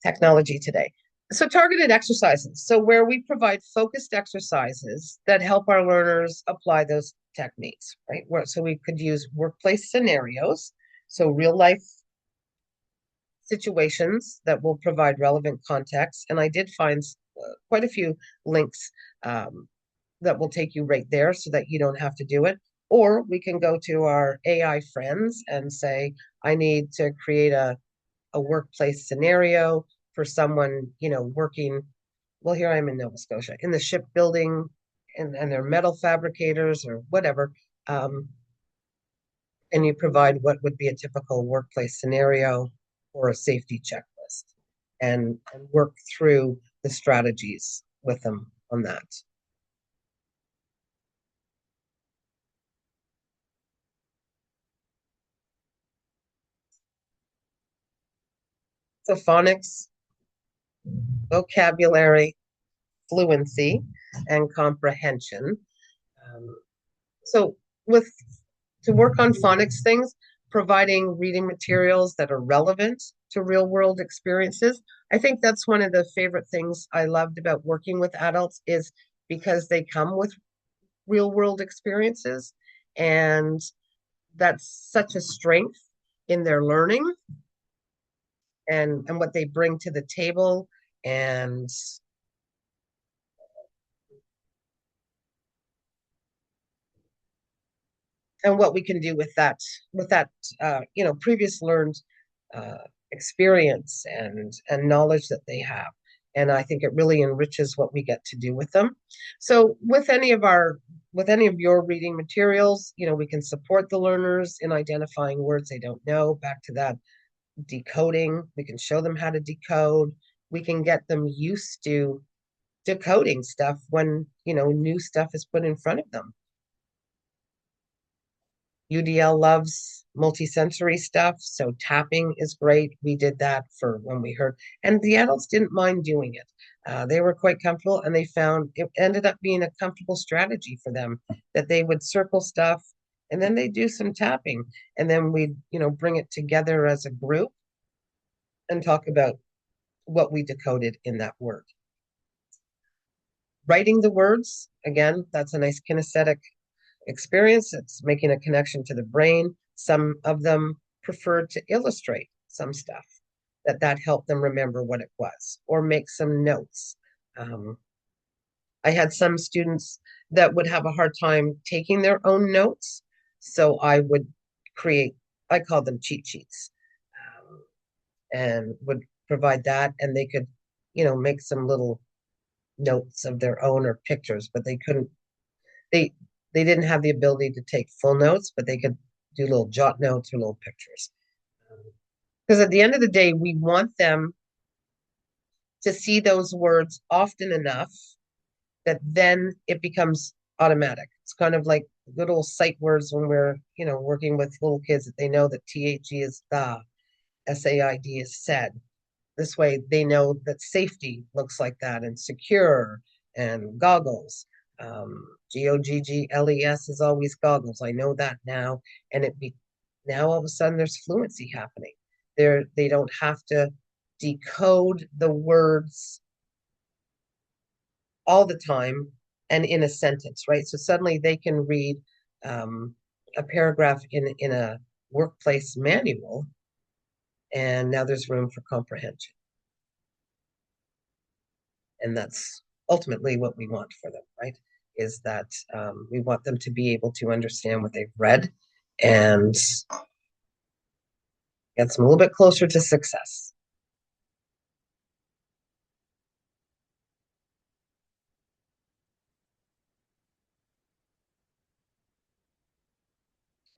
technology today. So targeted exercises. So where we provide focused exercises that help our learners apply those techniques, right? So we could use workplace scenarios, so real life situations that will provide relevant context. And I did find quite a few links that will take you right there so that you don't have to do it. Or we can go to our AI friends and say, I need to create a workplace scenario for someone, working. Well, here I am in Nova Scotia, in the shipbuilding, and they're metal fabricators or whatever. And you provide what would be a typical workplace scenario or a safety checklist, and work through the strategies with them on that. So phonics, vocabulary, fluency, and comprehension. So to work on phonics things, providing reading materials that are relevant to real world experiences. I think that's one of the favorite things I loved about working with adults, is because they come with real world experiences, and that's such a strength in their learning and what they bring to the table, and what we can do with that previous learned experience and knowledge that they have. And I think it really enriches what we get to do with them. So with any of your reading materials, we can support the learners in identifying words they don't know. Back to that decoding, we can show them how to decode. We can get them used to decoding stuff when new stuff is put in front of them. UDL loves multisensory stuff, so tapping is great. We did that for when we heard, and the adults didn't mind doing it. They were quite comfortable, and they found it ended up being a comfortable strategy for them, that they would circle stuff and then they do some tapping, and then we'd bring it together as a group and talk about what we decoded in that word. Writing the words, again, that's a nice kinesthetic experience. It's making a connection to the brain. Some of them preferred to illustrate some stuff that helped them remember what it was, or make some notes. I had some students that would have a hard time taking their own notes, so I would I call them cheat sheets, and would provide that, and they could make some little notes of their own or pictures, but they didn't have the ability to take full notes, but they could do little jot notes or little pictures. Because at the end of the day, we want them to see those words often enough that then it becomes automatic. It's kind of like good old sight words when we're, working with little kids, that they know that THE is the, SAID is said. This way they know that safety looks like that, and secure, and goggles. GOGGLES is always goggles. I know that now. And now all of a sudden there's fluency happening. They don't have to decode the words all the time and in a sentence, right? So suddenly they can read a paragraph in a workplace manual, and now there's room for comprehension. And that's ultimately what we want for them, right? is that we want them to be able to understand what they've read and get them a little bit closer to success.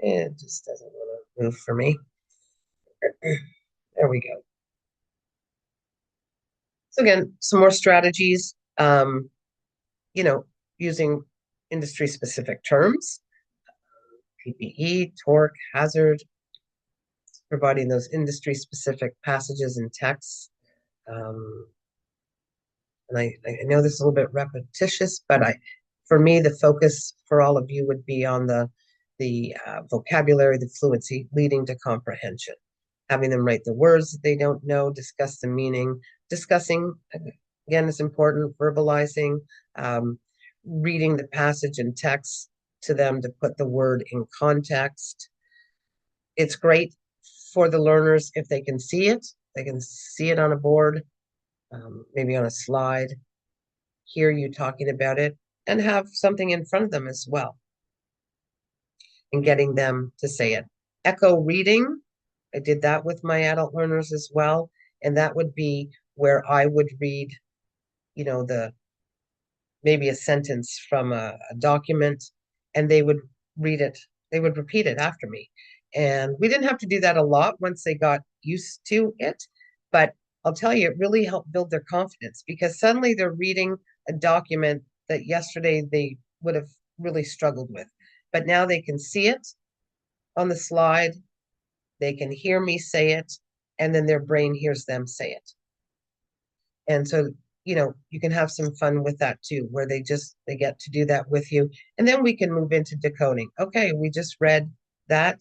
It just doesn't want to move for me. There we go. So again, some more strategies, using industry-specific terms, PPE, torque, hazard, providing those industry-specific passages and texts. And I know this is a little bit repetitious, but for me, the focus for all of you would be on the vocabulary, the fluency, leading to comprehension. Having them write the words that they don't know, discuss the meaning. Discussing, again, is important. Verbalizing, reading the passage and text to them to put the word in context. It's great for the learners if they can see it. They can see it on a board, maybe on a slide, hear you talking about it, and have something in front of them as well, and getting them to say it. Echo reading, I did that with my adult learners as well, and that would be where I would read, maybe a sentence from a document, and they would read it. They would repeat it after me. And we didn't have to do that a lot once they got used to it, but I'll tell you, it really helped build their confidence, because suddenly they're reading a document that yesterday they would have really struggled with. But now they can see it on the slide, they can hear me say it, and then their brain hears them say it. And so, you can have some fun with that too, where they get to do that with you. And then we can move into decoding. Okay, we just read that.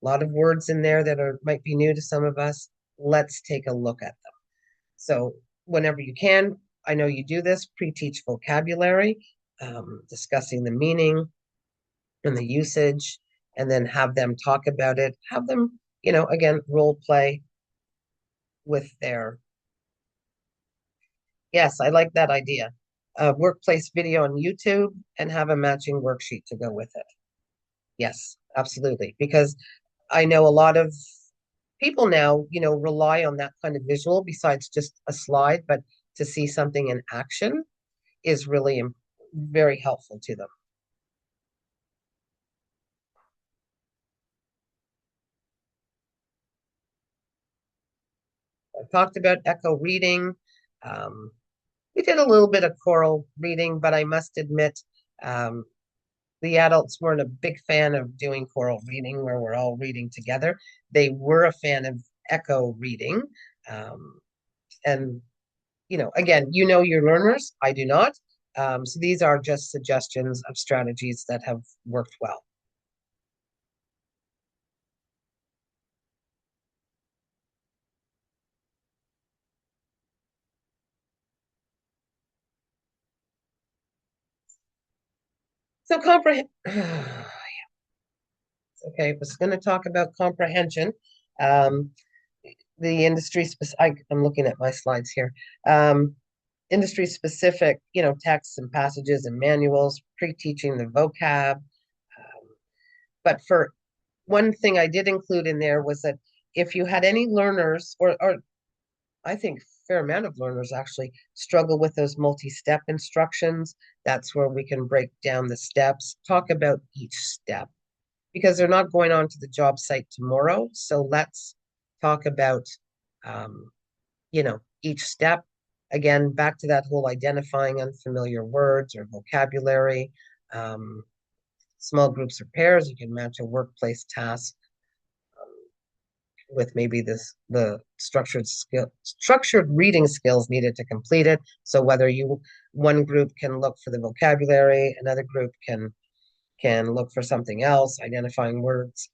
A lot of words in there that might be new to some of us. Let's take a look at them. So whenever you can, I know you do this, pre-teach vocabulary, discussing the meaning and the usage, and then have them talk about it. Have them, again, role play with their. Yes, I like that idea. Workplace video on YouTube and have a matching worksheet to go with it. Yes, absolutely. Because I know a lot of people now, rely on that kind of visual besides just a slide, but to see something in action is really very helpful to them. I talked about echo reading. We did a little bit of choral reading, but I must admit, the adults weren't a big fan of doing choral reading where we're all reading together. They were a fan of echo reading. And, again, your learners, I do not. So these are just suggestions of strategies that have worked well. So comprehend. Okay, I was going to talk about comprehension. The industry specific. I'm looking at my slides here. Industry specific, texts and passages and manuals, pre-teaching the vocab. But for one thing I did include in there was that if you had any learners, or I think a fair amount of learners actually struggle with those multi-step instructions, that's where we can break down the steps, talk about each step, because they're not going on to the job site tomorrow. So let's talk about, each step. Again, back to that whole identifying unfamiliar words or vocabulary. Small groups or pairs, you can match a workplace task with maybe the structured reading skills needed to complete it. So whether one group can look for the vocabulary, another group can look for something else, identifying words,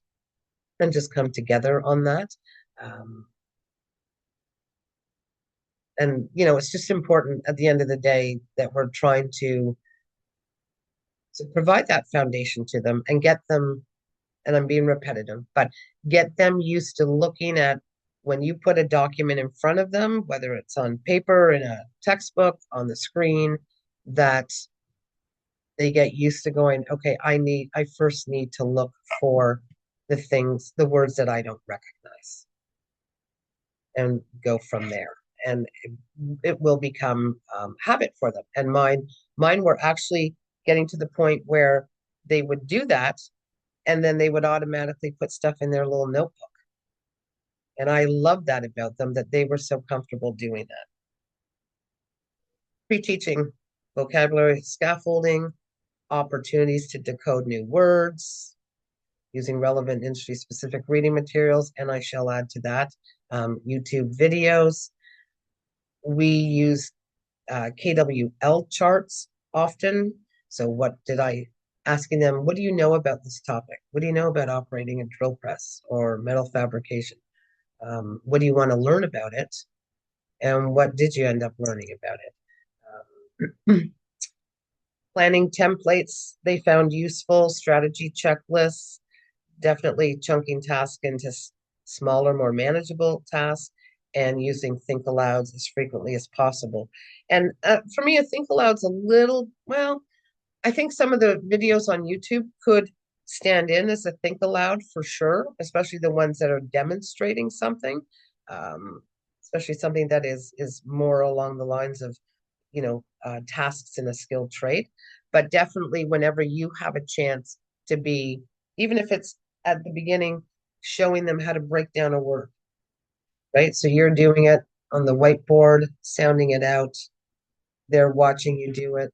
and just come together on that. And it's just important at the end of the day that we're trying to provide that foundation to them and get them, and I'm being repetitive, but get them used to looking at, when you put a document in front of them, whether it's on paper, in a textbook, on the screen, that they get used to going, okay, I first need to look for the words that I don't recognize and go from there. And it will become habit for them. And mine were actually getting to the point where they would do that, and then they would automatically put stuff in their little notebook. And I love that about them, that they were so comfortable doing that. Pre-teaching, vocabulary scaffolding, opportunities to decode new words, using relevant industry-specific reading materials, and I shall add to that YouTube videos. We use KWL charts often. So asking them, what do you know about this topic? What do you know about operating a drill press or metal fabrication? What do you want to learn about it? And what did you end up learning about it? Planning templates they found useful, strategy checklists, definitely chunking tasks into smaller, more manageable tasks, and using think alouds as frequently as possible. And for me, a think aloud's a little, well, I think some of the videos on YouTube could stand in as a think aloud for sure, especially the ones that are demonstrating something, especially something that is more along the lines of, tasks in a skilled trade. But definitely, whenever you have a chance to be, even if it's at the beginning, showing them how to break down a word, right? So you're doing it on the whiteboard, sounding it out. They're watching you do it.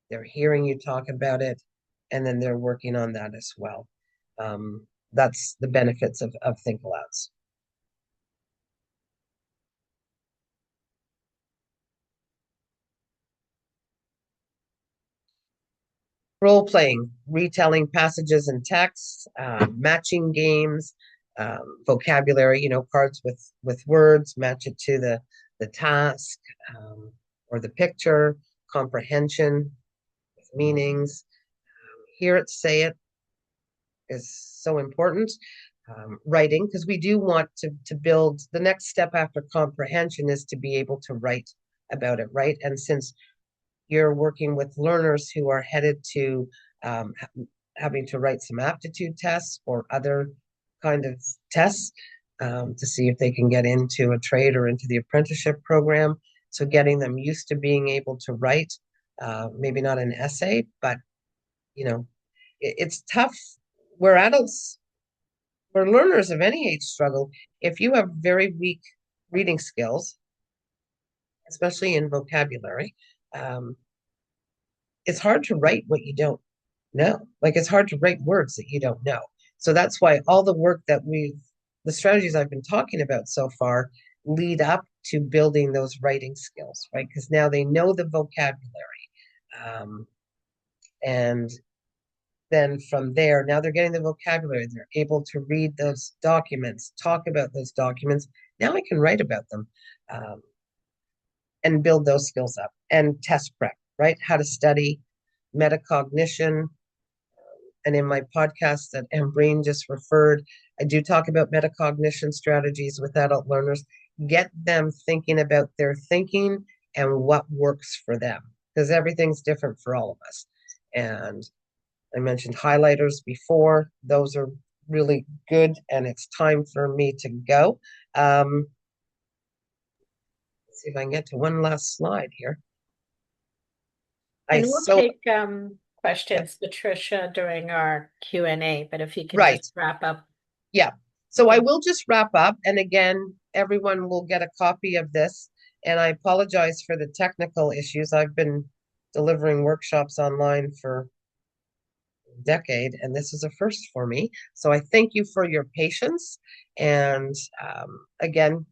They're hearing you talk about it, and then they're working on that as well. That's the benefits of think alouds. Role playing, retelling passages and texts, matching games, vocabulary, cards with words, match it to the task or the picture, comprehension with meanings. Hear it, say it is so important. Writing, because we do want to build the next step after comprehension is to be able to write about it, right? And since you're working with learners who are headed to having to write some aptitude tests or other kind of tests to see if they can get into a trade or into the apprenticeship program. So getting them used to being able to write, maybe not an essay, but it's tough where learners of any age struggle. If you have very weak reading skills, especially in vocabulary, it's hard to write what you don't know. Like it's hard to write words that you don't know. So that's why all the work the strategies I've been talking about so far lead up to building those writing skills, right? Because now they know the vocabulary. And then from there, now they're getting the vocabulary. They're able to read those documents, talk about those documents. Now I can write about them and build those skills up. And test prep, right? How to study, metacognition. And in my podcast that Ambreen just referred, I do talk about metacognition strategies with adult learners. Get them thinking about their thinking and what works for them, because everything's different for all of us. And I mentioned highlighters before. Those are really good, and it's time for me to go. Let's see if I can get to one last slide here. And we'll take questions, Patricia, during our Q&A, but if you can just wrap up. Yeah. So I will just wrap up. And again, everyone will get a copy of this. And I apologize for the technical issues. I've been delivering workshops online for a decade, and this is a first for me. So I thank you for your patience. And again,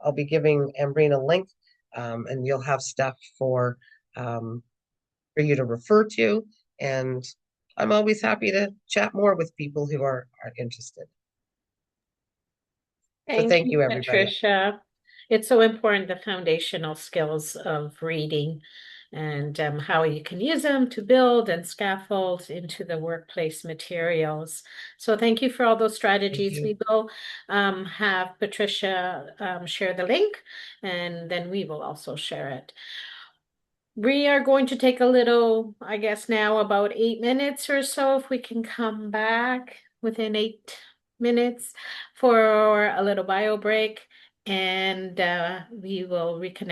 I'll be giving Ambreen a link, and you'll have stuff for you to refer to. And I'm always happy to chat more with people who are interested. Thank you, everybody. Patricia. It's so important, the foundational skills of reading and how you can use them to build and scaffold into the workplace materials. So thank you for all those strategies. We will have Patricia share the link, and then we will also share it. We are going to take a little, I guess now about 8 minutes or so, if we can come back within 8 minutes for a little bio break, and we will reconnect